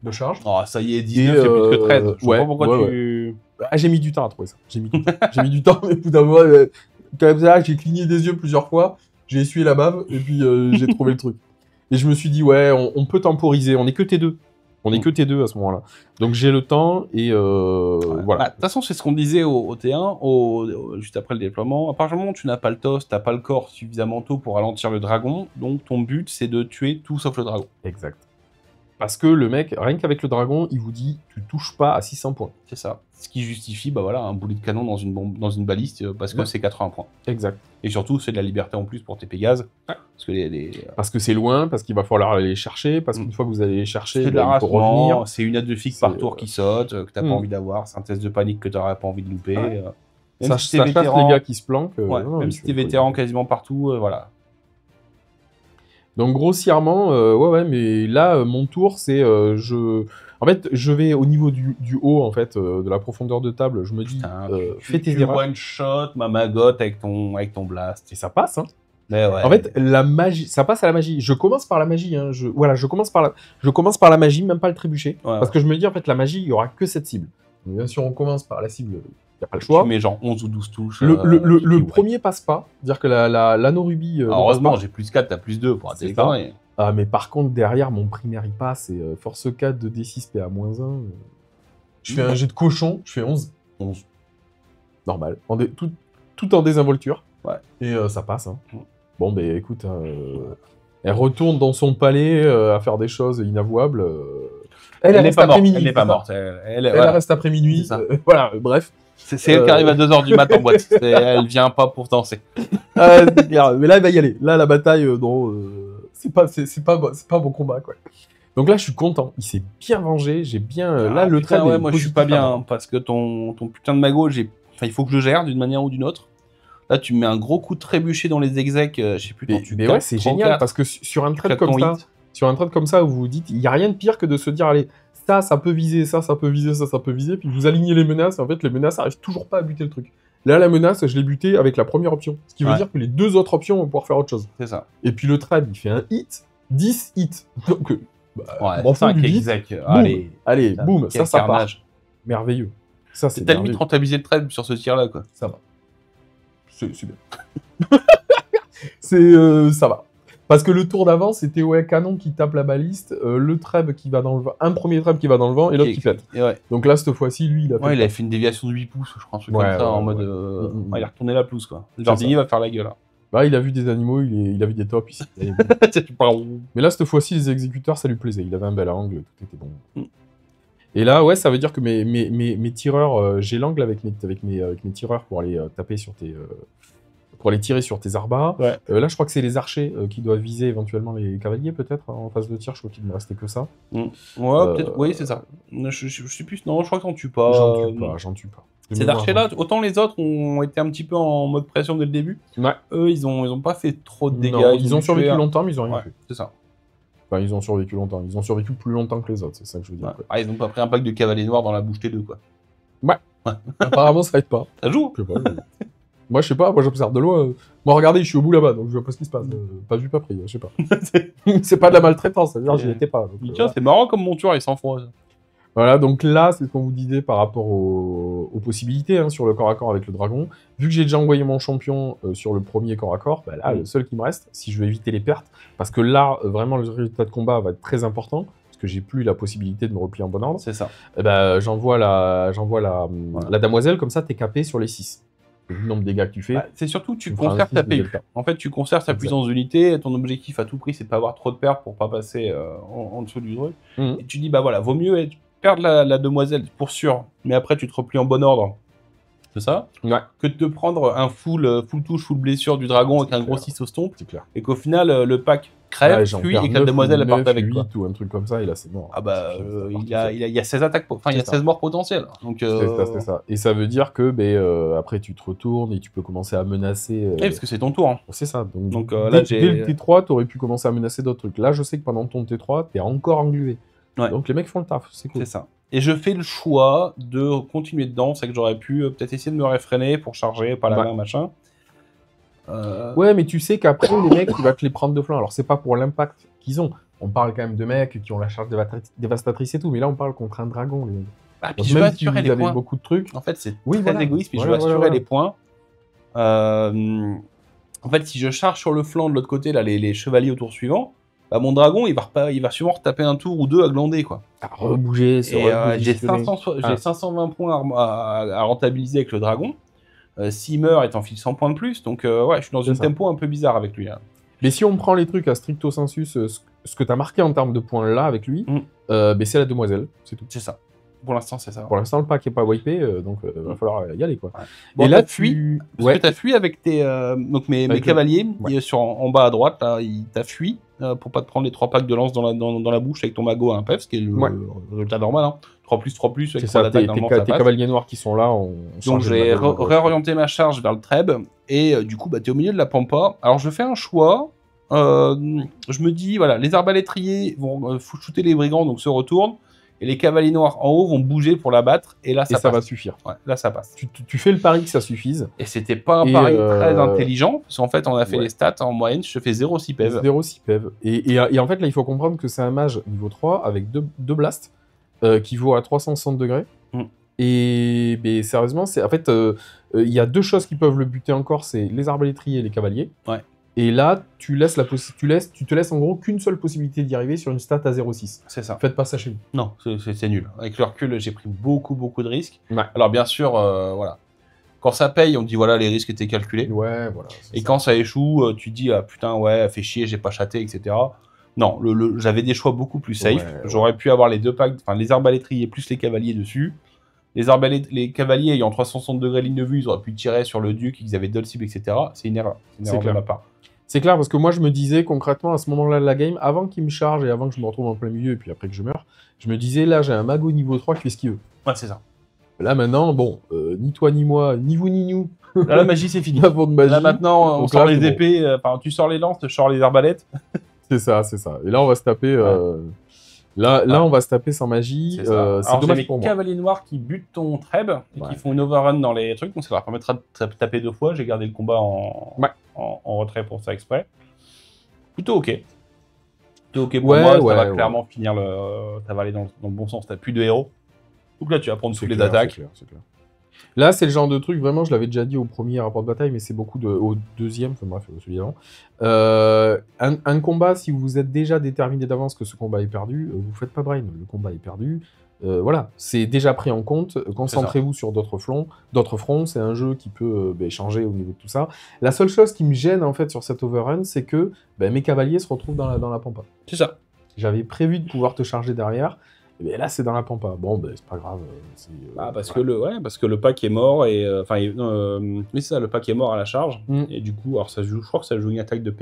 De charge. Oh, ça y est, 19, c'est plus que 13. Je sais pas pourquoi tu... Ah, j'ai mis du temps à trouver ça. J'ai mis du temps, mais bout d'un moment, comme ça, j'ai cligné des yeux plusieurs fois, j'ai essuyé la bave, et puis j'ai trouvé le truc. Et je me suis dit, ouais, on peut temporiser, on est que T2. On est que T2 à ce moment-là. Donc j'ai le temps, et voilà. De toute façon, c'est ce qu'on disait au T1, juste après le déploiement. À partir du moment où tu n'as pas le TOS, t'as pas le corps suffisamment tôt pour ralentir le dragon, donc ton but, c'est de tuer tout sauf le dragon. Exact. Parce que le mec, rien qu'avec le dragon, il vous dit tu touches pas à 600 points. C'est ça. Ce qui justifie un boulet de canon dans une baliste parce que c'est 80 points. Exact. Et surtout, c'est de la liberté en plus pour tes Pégases. Parce que parce que c'est loin, parce qu'il va falloir aller les chercher, parce qu'une fois que vous allez les chercher, il faut revenir. C'est une aide de fixe par tour qui saute, que t'as pas envie d'avoir. C'est un test de panique que t'aurais pas envie de louper. Ça chasse les gars qui se planquent. Même si t'es vétéran quasiment partout, voilà. Donc grossièrement, mais là, mon tour, c'est en fait, je vais au niveau du haut, en fait, de la profondeur de table, je me dis, fais tes erreurs. One shot, ma magotte avec ton blast. Et ça passe, hein. Mais ouais. En fait, la magie, ça passe à la magie. Je commence par la magie, hein. Je commence par la magie, même pas le trébuchet. Parce que je me dis, en fait, la magie, il y aura que cette cible. Donc, bien sûr, on commence par la cible. Il n'y a pas le choix. Tu mets genre 11 ou 12 touches. Le premier passe pas. C'est-à-dire que l'anneau rubis. Heureusement, j'ai plus 4, t'as plus 2 pour atteindre les conneries. Ah, mais par contre, derrière, mon primaire, il passe. Et force 4 de D6 PA-1. Je fais un jet de cochon, je fais 11. 11. Normal. Tout en désinvolture. Ouais. Et ça passe. Hein. Bon, ben écoute, elle retourne dans son palais à faire des choses inavouables. Elle n'est reste pas après morte. minuit. Elle n'est pas c'est ça. morte. Elle Elle reste après minuit. C'est ça. Voilà, bref. C'est elle qui arrive à 2h du mat en boîte. Elle vient pas pour danser. C'est clair. Mais là, elle va y aller. Là, la bataille, non, c'est pas bon combat, quoi. Donc là, je suis content. Il s'est bien vengé. J'ai bien. Là, le putain, trade. ouais, est moi je suis positif pas à bien mort. hein, parce que ton putain de mago, il faut que je le gère d'une manière ou d'une autre. Là, tu me mets un gros coup de trébuchet dans les execs. Je sais plus. Mais ouais, c'est génial parce que sur un trade comme ça, où vous vous dites, il y a rien de pire que de se dire, allez, ça peut viser, ça peut viser, ça peut viser, puis vous alignez les menaces. Et en fait, les menaces n'arrivent toujours pas à buter le truc. Là, la menace, je l'ai buté avec la première option, ce qui veut dire que les deux autres options vont pouvoir faire autre chose. C'est ça. Et puis le trade, il fait un hit, 10 hits. Donc, Ouais, m'en fous c'est du hit. exec. Boum. Allez, boum, quel ça part. carnage. Merveilleux. Ça, c'est T'as limite merveilleux. rentabilisé le trade sur ce tir-là, quoi. Ça va. C'est bien. Ça va. Parce que le tour d'avant, c'était canon qui tape la baliste, le treb qui va dans le vent, un premier treb qui va dans le vent et l'autre qui pète. Et ouais. Donc là, cette fois-ci, lui, il a fait. Ouais, il a fait une déviation de 8 pouces, je crois, un truc Ouais, comme ça, ouais, en ouais, mode. ouais. Il a retourné la pelouse, quoi. Jardinier va faire la gueule. Là. Bah, il a vu des animaux, il a vu des tops ici. Mais là, cette fois-ci, les exécuteurs, ça lui plaisait. Il avait un bel angle, tout était bon. Et là, ouais, ça veut dire que mes tireurs, j'ai l'angle avec mes tireurs pour aller taper sur tes. Pour aller tirer sur tes arbas. Ouais. Là, je crois que c'est les archers qui doivent viser éventuellement les cavaliers, peut-être, en phase de tir. Je crois qu'il ne me restait que ça. Ouais, peut-être. Oui, c'est ça. Je sais plus. Non, je crois que t'en tues pas. J'en tue pas. Ces archers-là, autant les autres ont été un petit peu en mode pression dès le début. Ouais. Eux, ils ont pas fait trop de dégâts. Non, ils ont dû survécu tuer longtemps, mais ils ont rien fait. C'est ça. Enfin, ils ont survécu longtemps. Ils ont survécu plus longtemps que les autres, c'est ça que je veux dire. Ouais. Ah, ils ont pas pris un pack de cavaliers noirs dans la bouche T2, quoi. Apparemment, ça aide pas. Ça joue. Je sais pas. Moi, je sais pas. Moi, j'observe de loin. Moi, regardez, je suis au bout là-bas, donc je vois pas ce qui se passe. Pas vu, pas pris. Je sais pas. C'est pas de la maltraitance. C'est-à-dire, j'y étais pas. Donc, Tiens, c'est marrant comme monture, il s'en froid. Voilà, donc là, c'est ce qu'on vous disait par rapport aux possibilités sur le corps à corps avec le dragon. Vu que j'ai déjà envoyé mon champion sur le premier corps à corps, bah là, le seul qui me reste, si je veux éviter les pertes, parce que là, vraiment, le résultat de combat va être très important, parce que j'ai plus la possibilité de me replier en bon ordre. C'est ça. Et ben, j'envoie la damoiselle, comme ça, t'es capé sur les 6. Le nombre de dégâts que tu fais. Bah, c'est surtout tu feras un conserves 6 ta de PU. delta. En fait, tu conserves ta Exact. puissance d'unité. Ton objectif à tout prix, c'est de pas avoir trop de pertes pour pas passer en dessous du truc. Et tu dis, bah voilà, vaut mieux perdre la demoiselle pour sûr, mais après tu te replies en bon ordre. C'est ça? Ouais. Que de te prendre un full touche, full blessure du dragon avec un gros 6 au stomp, C'est clair. et qu'au final, le pack crève, j'en fuit, perds et que la 9 demoiselle ou elle parte 9, avec 8 quoi. ou un truc comme ça, et là, c'est mort. Ah bah, C'est il y a 16 attaques, enfin, il y a C'est ça. 16 morts potentielles. Donc, C'est ça. Et ça veut dire que après, tu te retournes et tu peux commencer à menacer. oui, parce que c'est ton tour. Hein. C'est ça. Donc, dès, là, j'ai- dès le T3, tu aurais pu commencer à menacer d'autres trucs. Là, je sais que pendant ton T3, t'es encore englué. Ouais. Donc les mecs font le taf, c'est cool. C'est ça. Et je fais le choix de continuer dedans. C'est que j'aurais pu peut-être essayer de me réfréner pour charger, pas la Ouais. main, machin. Ouais, mais tu sais qu'après, les mecs, tu vas te les prendre de flanc. Alors, c'est pas pour l'impact qu'ils ont. On parle quand même de mecs qui ont la charge dévastatrice et tout, mais là, on parle contre un dragon, les mecs. Ah, puis Donc, je veux même si assurer vous les avez points. beaucoup de trucs. En fait, c'est Oui, très voilà. égoïste, mais je Voilà, veux assurer voilà. les points. En fait, si je charge sur le flanc de l'autre côté, là, les chevaliers au tour suivant, bah, mon dragon, il va sûrement retaper un tour ou deux à glander, quoi. À rebouger, se Et j'ai repositionner. 520 points à rentabiliser avec le dragon. S'il meurt, il t'enfile 100 points de plus. Donc, ouais, je suis dans C'est un ça. tempo un peu bizarre avec lui. Là. Mais si on prend les trucs à stricto sensus, ce que tu as marqué en termes de points là avec lui, c'est la demoiselle, c'est tout. C'est ça. Pour l'instant, c'est ça. Pour l'instant, le pack n'est pas wipé, donc va falloir y aller, quoi. Ouais. Bon, et là, t'as fui. Parce Ouais. que t'as fui avec tes donc mes Avec cavaliers ouais. en bas à droite là, t'as fui pour pas te prendre les 3 packs de lance dans la bouche avec ton mago à un PEF, ce qui est le Ouais. résultat normal. Hein. 3+3+, avec C'est 3 ça, d'attaque, tes normalement, ça passe. cavaliers noirs qui sont là, on Donc change je de vais bateau, réorienter ma charge vers le treb et du coup bah t'es au milieu de la pampa. Alors je fais un choix. Je me dis voilà, les arbalétriers vont shooter les brigands donc se retournent et les cavaliers noirs en haut vont bouger pour la battre et là et ça ça va passe. suffire. Ouais, là ça passe. Tu fais le pari que ça suffise. Et c'était pas un Et, pari très intelligent, parce qu'en fait, on a fait ouais. les stats, en moyenne, je fais 0,6 PEV. 0,6 PEV. Et en fait, là, il faut comprendre que c'est un mage niveau 3 avec deux blasts qui vaut à 360 degrés. Et mais, sérieusement, en fait, il y a deux choses qui peuvent le buter encore, c'est les arbalétriers et les cavaliers. Ouais. Et là, tu te laisses en gros qu'une seule possibilité d'y arriver sur une stat à 0,6. C'est ça. Faites pas ça chez vous. Non, c'est nul. Avec le recul, j'ai pris beaucoup de risques. Ouais. Alors bien sûr, voilà. Quand ça paye, on dit voilà, les risques étaient calculés. Ouais, voilà. Et quand ça échoue, tu dis ah putain ouais, fait chier, j'ai pas chaté, etc. Non, j'avais des choix beaucoup plus safe. Ouais. J'aurais pu avoir les deux packs, enfin les arbalétriers plus les cavaliers dessus. Les cavaliers ayant 360 degrés ligne de vue, ils auraient pu tirer sur le duc, ils avaient d'autres cibles, etc. C'est une erreur. C'est une erreur de clair. ma part. C'est clair, parce que moi, je me disais concrètement, à ce moment-là de la game, avant qu'il me charge et avant que je me retrouve en plein milieu et puis après que je meure, je me disais, là, j'ai un mago niveau 3 qui fait ce qu'il veut. Ouais, c'est ça. Là, maintenant, bon, ni toi ni moi, ni vous ni nous, Là, la magie, c'est fini. n'avons de magie. Là, maintenant, on Donc sort là, les c'est bon. épées, enfin, tu sors les lances, tu sors les arbalètes. C'est ça. Et là, on va se taper... Là, on va se taper sans magie. C'est ça. C'est Alors, j'ai dommage mes pour moi. cavaliers noirs qui butent ton treb et qui font une overrun dans les trucs, donc ça leur permettra de taper 2 fois. J'ai gardé le combat en retrait pour ça exprès. Plutôt ok. Plutôt ok pour moi, ça va clairement finir ta vallée dans le bon sens. T'as plus de héros. Donc là, tu vas prendre toutes les attaques. C'est clair. Là, c'est le genre de truc, vraiment, je l'avais déjà dit au premier rapport de bataille, mais c'est beaucoup au deuxième, enfin bref, celui d'avant. Un combat, si vous êtes déjà déterminé d'avance que ce combat est perdu, vous faites pas brain, le combat est perdu. Voilà, c'est déjà pris en compte, concentrez-vous sur d'autres fronts, c'est un jeu qui peut changer au niveau de tout ça. La seule chose qui me gêne en fait sur cette overrun, c'est que mes cavaliers se retrouvent dans la pampa. C'est ça. J'avais prévu de pouvoir te charger derrière, mais là c'est dans la pampa. Bon, c'est pas grave. Parce que le pack est mort et oui c'est ça, le pack est mort à la charge et du coup alors je crois que ça joue une attaque de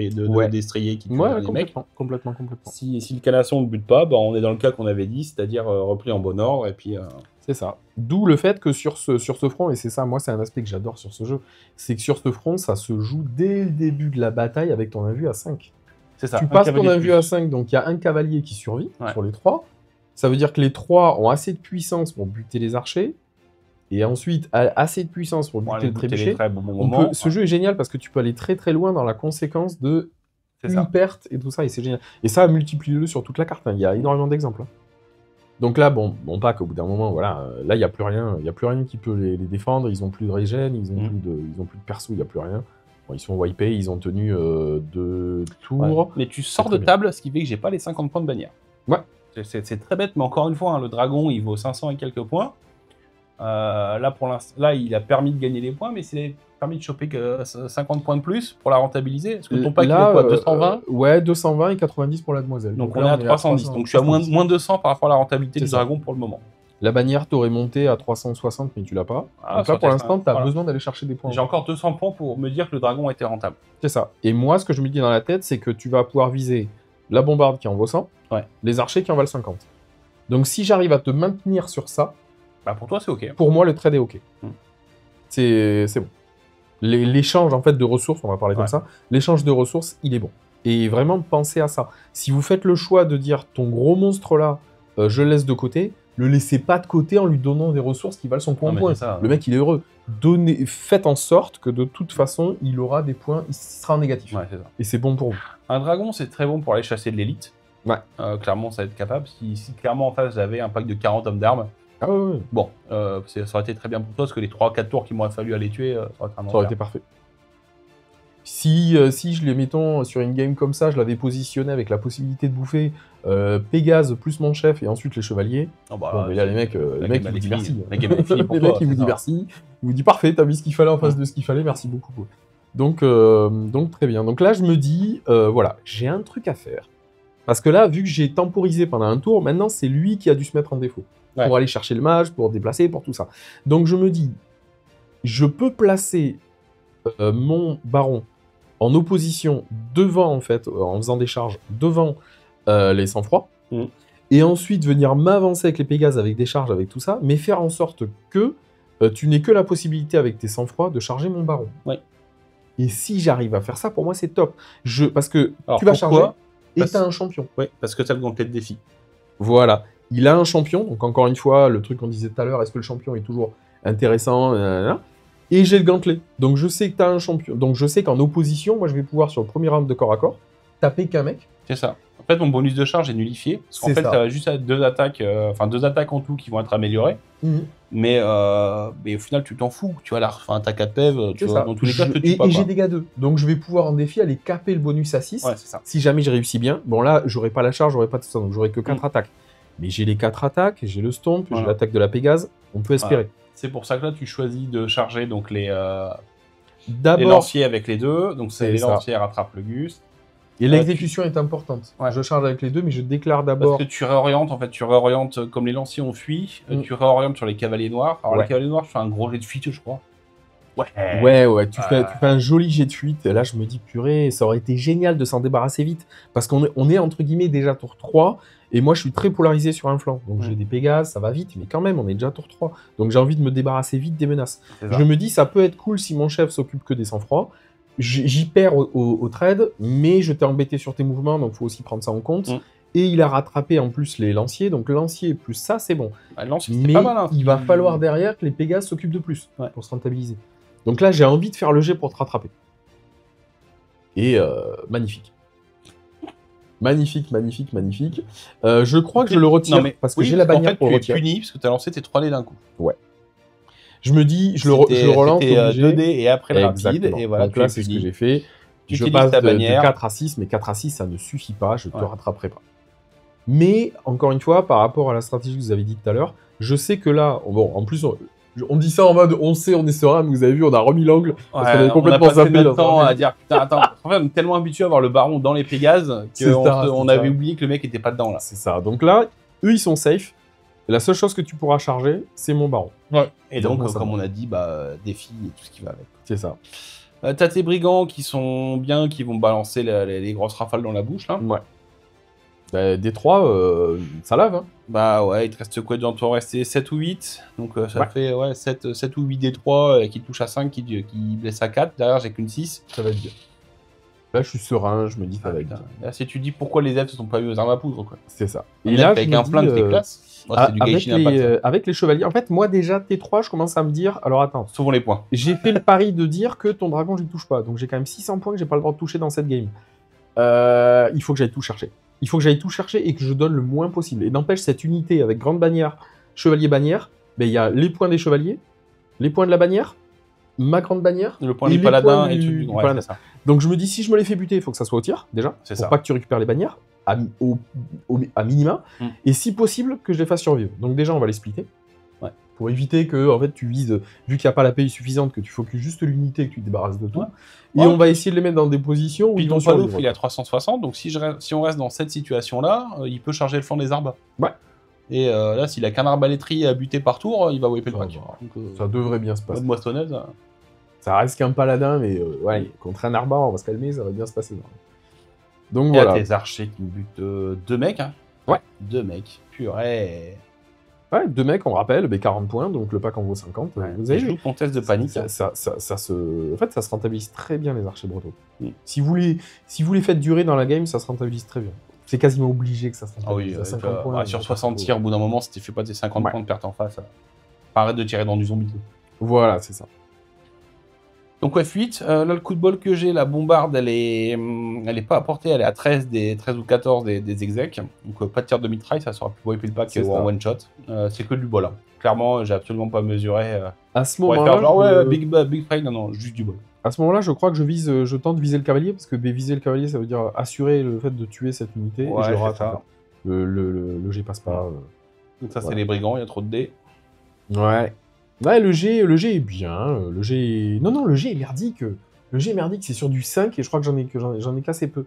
destrier qui tue les mecs. Complètement. Si le canasson ne bute pas, on est dans le cas qu'on avait dit, c'est-à-dire repli en bon ordre et puis. C'est ça. D'où le fait que sur ce front, et c'est ça, moi c'est un aspect que j'adore sur ce jeu, c'est que sur ce front, ça se joue dès le début de la bataille avec ton invu à 5. C'est ça. Tu passes ton invu à 5, donc il y a un cavalier qui survit sur les 3. Ça veut dire que les 3 ont assez de puissance pour buter les archers, et ensuite assez de puissance pour buter le trébuchet. Ce jeu est génial parce que tu peux aller très très loin dans la conséquence de une perte et tout ça, et c'est génial. Et ça, multiplie-le sur toute la carte, il y a énormément d'exemples. Donc là, bon pas qu'au bout d'un moment, voilà, là il n'y a plus rien qui peut les défendre, ils ont plus de régène, ils ont plus de perso, il n'y a plus rien. Bon, ils sont wipés, ils ont tenu 2 tours. Ouais. Mais tu sors de table, ce qui fait que j'ai pas les 50 points de bannière. Ouais. C'est très bête, mais encore une fois, le dragon, il vaut 500 et quelques points. Là, pour l'instant, il a permis de gagner des points, mais c'est permis de choper que 50 points de plus pour la rentabiliser. Est-ce que ton pack, là, il est quoi, 220 ouais, 220 et 90 pour la demoiselle. Donc on est à 310. Donc je suis à moins 200 par rapport à la rentabilité du dragon pour le moment. La bannière t'aurait monté à 360, mais tu l'as pas. Donc là, pour l'instant, tu as besoin d'aller chercher des points. J'ai encore 200 points pour me dire que le dragon était rentable. C'est ça. Et moi, ce que je me dis dans la tête, c'est que tu vas pouvoir viser la bombarde qui en vaut 100, les archers qui en valent 50. Donc si j'arrive à te maintenir sur ça, pour toi c'est ok. Pour moi le trade est ok. C'est bon. L'échange en fait de ressources, on va parler comme ça, l'échange de ressources, il est bon. Et vraiment pensez à ça. Si vous faites le choix de dire ton gros monstre là, je le laisse de côté, le laissez pas de côté en lui donnant des ressources qui valent son point en point. Le mec il est heureux. Faites en sorte que de toute façon il aura des points, il sera en négatif. Et c'est bon pour vous. Un dragon c'est très bon pour aller chasser de l'élite. Clairement ça va être capable. Si clairement en face j'avais un pack de 40 hommes d'armes, bon, ça aurait été très bien pour toi parce que les 3-4 tours qu'il m'aurait fallu aller tuer, ça aurait été parfait. Si je les mettons sur une game comme ça, je l'avais positionné avec la possibilité de bouffer Pégase plus mon chef et ensuite les chevaliers. Mais là les mecs ils vous disent merci. Les mecs ils vous disent merci. Ils vous disent parfait, t'as mis ce qu'il fallait en face de ce qu'il fallait, merci beaucoup. Donc très bien. Donc là je me dis voilà, j'ai un truc à faire. Parce que là, vu que j'ai temporisé pendant un tour, maintenant c'est lui qui a dû se mettre en défaut. Pour aller chercher le mage, pour déplacer, pour tout ça. Donc je me dis, je peux placer mon baron en opposition devant, en fait, en faisant des charges devant les sang-froid, et ensuite venir m'avancer avec les Pégases, avec des charges, avec tout ça, mais faire en sorte que tu n'aies que la possibilité avec tes sang-froid de charger mon baron. Et si j'arrive à faire ça, pour moi c'est top. Parce que tu vas charger et tu as un champion. Oui, parce que tu as le gauntlet de défi. Voilà. Il a un champion, donc encore une fois, le truc qu'on disait tout à l'heure, est-ce que le champion est toujours intéressant et j'ai le gantelet. Donc je sais que tu as un champion. Donc je sais qu'en opposition, moi je vais pouvoir, sur le premier round de corps à corps, taper qu'un mec. C'est ça. En fait, mon bonus de charge est nullifié. Parce qu'en fait, tu as juste 2 attaques, 2 attaques en tout qui vont être améliorées. Mais au final, tu t'en fous. Tu vois, t'as 4 PEV, tu C'est vois, ça. dans tous les cas, je te tue Et pas. j'ai Quoi. dégâts 2. Donc je vais pouvoir en défi aller caper le bonus à 6. Ouais, c'est ça. Si jamais je réussis bien. Bon là, j'aurai pas la charge, j'aurai pas tout ça, donc j'aurai que 4 attaques. Mais j'ai les 4 attaques, j'ai le stomp, j'ai Voilà. l'attaque de la Pégase, on peut espérer. Voilà. C'est pour ça que là, tu choisis de charger donc les D'abord, lanciers avec les 2. Donc c'est C'est les ça. lanciers rattrapent le Gus. et l'exécution est importante. Ouais. Je charge avec les 2, mais je déclare Parce d'abord. que tu réorientes comme les lanciers ont fui, tu réorientes sur les cavaliers noirs. Alors Ouais. les cavaliers noirs, je fais un gros jet de fuite, je crois. Ouais, tu fais un joli jet de fuite. Et là, je me dis, purée, ça aurait été génial de s'en débarrasser vite. Parce qu'on est entre guillemets déjà tour 3. Et moi, je suis très polarisé sur un flanc. Donc, j'ai des Pégases, ça va vite. Mais quand même, on est déjà tour 3. Donc, j'ai envie de me débarrasser vite des menaces. Je me dis, ça peut être cool si mon chef s'occupe que des sang-froids. J'y perds au trade, mais je t'ai embêté sur tes mouvements, donc il faut aussi prendre ça en compte. Et il a rattrapé en plus les lanciers. Donc, lancier plus ça, c'est bon. Bah, le lancier, c'était Mais pas mal. Hein. il va falloir derrière que les Pégases s'occupent de plus Ouais. pour se rentabiliser. Donc là, j'ai envie de faire le jet pour te rattraper. Et magnifique. Magnifique. Je crois que je le retire parce que j'ai la bannière pour le retirer. Tu es puni parce que tu as lancé tes 3 dés d'un coup. Je me dis, je le relance. C'était obligé. 2 dés et après le rapide. Exactement. Et voilà, donc là, c'est ce que j'ai fait. Tu Je utilises passe ta de bannière. 4 à 6, mais 4 à 6, ça ne suffit pas. Je ne te rattraperai pas. Mais, encore une fois, par rapport à la stratégie que vous avez dit tout à l'heure, je sais que là, bon, en plus, on dit ça en mode on sait, on est serein, mais vous avez vu, on a remis l'angle. Parce qu'on avait complètement on a passé zappé notre temps dans un- à dire putain, attends. En fait, on est tellement habitué à voir le baron dans les Pégases C'est ça, qu'on c'est avait ça. oublié que le mec était pas dedans là. C'est ça. Donc là, eux, ils sont safe. La seule chose que tu pourras charger, c'est mon baron. Et donc, Donc, ça comme va. on a dit, défi et tout ce qui va avec. C'est ça. T'as tes brigands qui sont bien, qui vont balancer les grosses rafales dans la bouche là. Ouais. Bah, des 3, ça lave. Hein. Bah ouais, il te reste quoi? Il doit en rester 7 ou 8. Donc ça Ouais. fait 7 ou 8 des 3 qui touchent à 5, qui blessent à 4. Derrière, j'ai qu'une 6. Ça va être bien. Là, je suis serein, je me dis ça va être bien. Là, si tu dis pourquoi les elfes ne sont pas mis aux armes à poudre, quoi. C'est ça. Et là, avec je me un dis, flingue, t'es classe. Ouais, c'est du avec, Genshin Impact. avec les chevaliers, en fait, moi déjà, T3, je commence à me dire, alors attends, Sauvons les points. j'ai fait le pari de dire que ton dragon, je ne touche pas. Donc j'ai quand même 600 points que j'ai pas le droit de toucher dans cette game. Il faut que j'aille tout chercher. Il faut que j'aille tout chercher et que je donne le moins possible. Et n'empêche, cette unité avec grande bannière, chevalier bannière, ben, il y a les points des chevaliers, les points de la bannière, ma grande bannière. Le point Et du les paladin points et du tout. Ouais, paladin. c'est ça. Donc je me dis, si je me les fais buter, il faut que ça soit au tir, déjà, C'est pour ça. pas que tu récupères les bannières, à minima, Mm. et si possible, que je les fasse survivre. Donc déjà, on va les splitter. Ouais. Pour éviter que, en fait, tu vises, vu qu'il n'y a pas la paye suffisante, que tu focuses juste l'unité et que tu te débarrasses de tout. Ouais. Et Ouais, on va essayer de les mettre dans des positions où Puis ils ton vont palouf, survivre. il est à 360, donc si on reste dans cette situation-là, il peut charger le flanc des arbres. Ouais. Et là, s'il a qu'un arbalétrier à buter par tour, il va wiper le Ça pack. va. Donc, Ça devrait bien se passer. mode moissonneuse. Ça reste qu'un paladin, mais ouais, contre un arbar, on va se calmer, ça va bien se passer. Donc Et à voilà. tes archers qui me butent 2 mecs. Hein. Ouais. 2 mecs. Purée. Ouais, 2 mecs, on rappelle, mais 40 points, donc le pack en vaut 50. Vous avez Je vu joue ton test de panique. ça se... En fait, ça se rentabilise très bien, les archers bretons. Mm. Si vous les faites durer dans la game, ça se rentabilise très bien. C'est quasiment obligé que ça se Ah oui, rentabilise. À 50 points, sur 60 tirs, au bout d'un moment, si tu fais pas tes 50 Ouais. points de perte en face, arrête de tirer dans du zombie. Voilà, c'est ça. Donc ouais, fuite. Là, le coup de bol que j'ai, la bombarde, elle est pas à portée, elle est à 13 ou 14 des execs. Donc pas de tir de mitraille, ça sera plus wiper le pack C'est ou en ça. one shot. C'est que du bol. Hein. Clairement, j'ai absolument pas mesuré. À ce On va moment-là, faire genre je- big fight, non, juste du bol. à ce moment-là, je crois que je tente de viser le cavalier, parce que viser le cavalier, ça veut dire assurer le fait de tuer cette unité, et Ouais, je le c'est rate. ça. en fait. Le G passe pas. Donc ça, c'est Voilà. les brigands, il y a trop de dés. Ouais. Ouais, le G est bien. Le G... Non, le G est merdique. Le G est merdique, c'est sur du 5, et je crois que j'en ai cassé peu.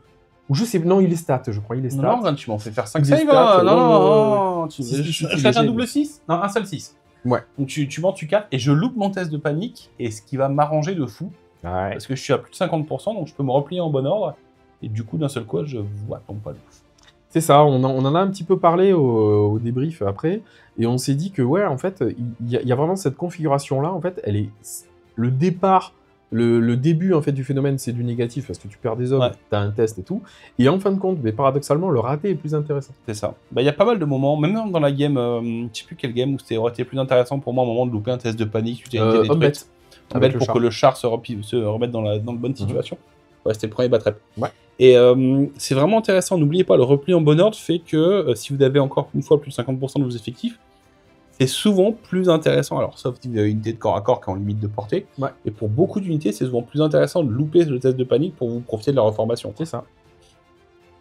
Ou je sais, non, il est stat, je crois, il est stat. Non, tu m'en fais faire 5 Des saves. stats, Hein. Non, Si, si, je si, fais un les double 6. Non, un seul 6. Ouais. Donc tu mens, tu capes, et je loupe mon test de panique, et ce qui va m'arranger de fou, Ouais. parce que je suis à plus de 50%, donc je peux me replier en bon ordre, et du coup, d'un seul coup, je vois ton palouf. C'est ça, on en a un petit peu parlé au débrief après, et on s'est dit que, ouais, en fait, il y a vraiment cette configuration-là, en fait, elle est... Le départ, le début, en fait, du phénomène, c'est du négatif, parce que tu perds des hommes, Ouais. t'as un test et tout, et en fin de compte, mais paradoxalement, le raté est plus intéressant. C'est ça. Bah, il y a pas mal de moments, même dans la game, je sais plus quelle game, où c'était aurait été plus intéressant pour moi, au moment de louper un test de panique, tu t'es Homme détruite. bête. Homme Avec bête le pour char. que le char se remette dans la bonne situation. Ouais, c'était le premier bat-trap. Ouais. Et c'est vraiment intéressant. N'oubliez pas, le repli en bon ordre fait que si vous avez encore une fois plus de 50% de vos effectifs, c'est souvent plus intéressant, alors sauf si vous avez une unité de corps à corps qui est en limite de portée, Ouais. et pour beaucoup d'unités, c'est souvent plus intéressant de louper le test de panique pour vous profiter de la reformation. C'est ça.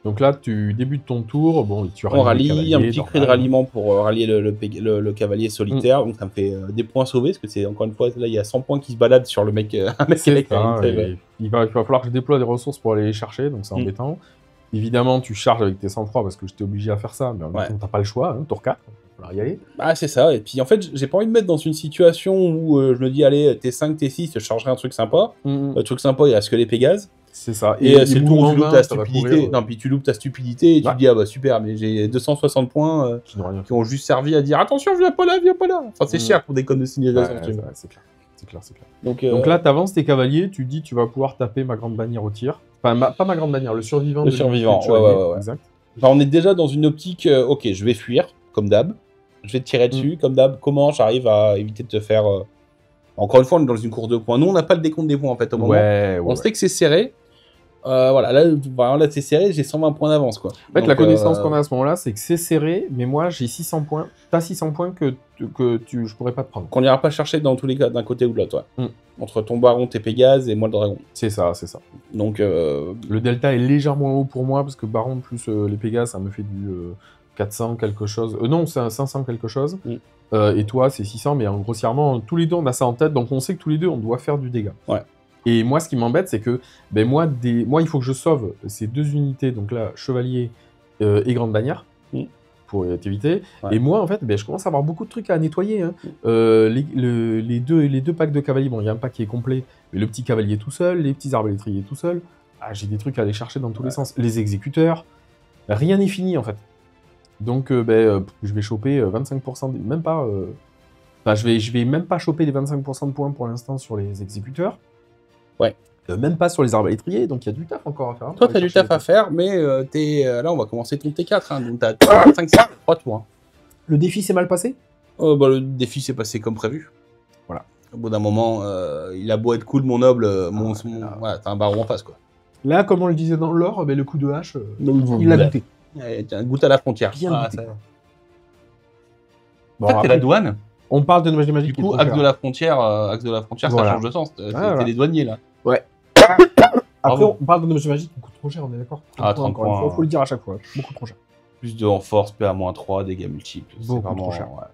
Donc là, tu débutes ton tour, bon, tu On rallies les rallie, un cavaliers, petit cri de normal. ralliement pour rallier le cavalier solitaire, donc ça me fait des points sauvés, parce que c'est encore une fois, là il y a 100 points qui se baladent sur le mec, un mec C'est avec ça, un et il va falloir que je déploie des ressources pour aller les chercher, donc c'est embêtant. Évidemment, tu charges avec tes 100 parce que j'étais obligé à faire ça, mais en même temps, t'as pas le choix, hein, tour 4, il va falloir y aller. Ah, c'est ça, et puis en fait, j'ai pas envie de me mettre dans une situation où je me dis, allez, T5, T6, je chargerai un truc sympa. Le truc sympa, il reste que les Pégases. C'est ça. Et c'est le tour où tu loupes loupes ta stupidité. Non, puis tu loupes ta stupidité et tu te dis, ah bah super, mais j'ai 260 points qui ont juste servi à dire, attention, viens pas là, viens pas là. Enfin, c'est cher pour des connes de signalisation. C'est clair. C'est clair. Donc là, t'avances tes cavaliers, tu dis tu vas pouvoir taper ma grande bannière au tir. Enfin, pas ma grande bannière, le survivant. Le survivant, ouais. Exact. Enfin, on est déjà dans une optique, ok, je vais fuir, comme d'hab. Je vais te tirer dessus, comme d'hab. Comment j'arrive à éviter de te faire... Encore une fois, on est dans une course de points. Nous, on n'a pas le décompte des points, en fait, au moment. On sait que c'est serré. Voilà, là c'est serré, j'ai 120 points d'avance, quoi. En fait, la connaissance qu'on a à ce moment-là, c'est que c'est serré, mais moi, j'ai 600 points. T'as 600 points que je pourrais pas te prendre. Qu'on n'ira pas chercher dans tous les cas, d'un côté ou de l'autre, Entre ton baron, tes Pégases et moi le dragon. C'est ça. Donc, le delta est légèrement haut pour moi, parce que baron plus les Pégases, ça me fait du 400 quelque chose. Non, c'est 500 quelque chose. Et toi, c'est 600, mais grossièrement, tous les deux, on a ça en tête, donc on sait que tous les deux, on doit faire du dégât. Ouais. Et moi, ce qui m'embête, c'est que moi, il faut que je sauve ces deux unités, donc là, chevalier et grande bannière, pour t'éviter. Ouais. Et moi, en fait, je commence à avoir beaucoup de trucs à nettoyer. Hein. Les deux packs de cavaliers, bon, il y a un pack qui est complet, mais le petit cavalier tout seul, les petits arbalétriers tout seul. Ah, j'ai des trucs à aller chercher dans tous les sens. Les exécuteurs, rien n'est fini, en fait. Donc, je vais choper 25%, même pas... je vais même pas choper les 25% de points pour l'instant sur les exécuteurs. Ouais. Même pas sur les arbalétriers, donc il y a du taf encore à faire. Toi, t'as du taf à faire, mais là, on va commencer ton T4, hein, donc t'as 5, 6, 3 tours. Hein. Le défi s'est mal passé Le défi s'est passé comme prévu. Voilà. Au bout d'un moment, il a beau être cool, mon noble, voilà, t'as un baron en face, quoi. Là, comme on le disait dans l'or, le coup de hache, il l'a goûté. Tiens, goûte à la frontière. Bien goûté. En fait, t'es la douane. On parle de Nouvelle Magie. Du coup, axe de la frontière, ça change de sens. T'es les douaniers, là. Ouais. Après, on parle de Nouvelle Magie qui coûte trop cher, on est d'accord. 30 points. Faut le dire à chaque fois. Beaucoup trop cher. Plus de renforce, PA-3, dégâts multiples. Beaucoup vraiment trop cher. Ouais.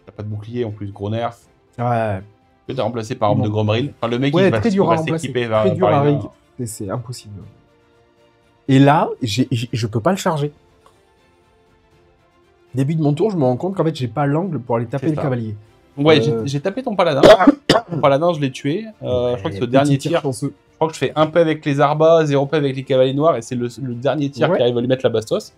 T'as pas de bouclier, en plus, gros nerf. Ouais. Que t'as remplacé par arme de Gromril. Enfin, le mec, il va s'équiper très dur à rig. C'est impossible. Et là, je peux pas le charger. Début de mon tour, je me rends compte qu'en fait, j'ai pas l'angle pour aller taper le cavalier. Ouais, j'ai tapé ton paladin. Ton paladin, je l'ai tué. Je crois que ce dernier tir, je crois que je fais 1 P avec les arbas, 0 P avec les cavaliers noirs, et c'est le dernier tir qui arrive à lui mettre la bastos.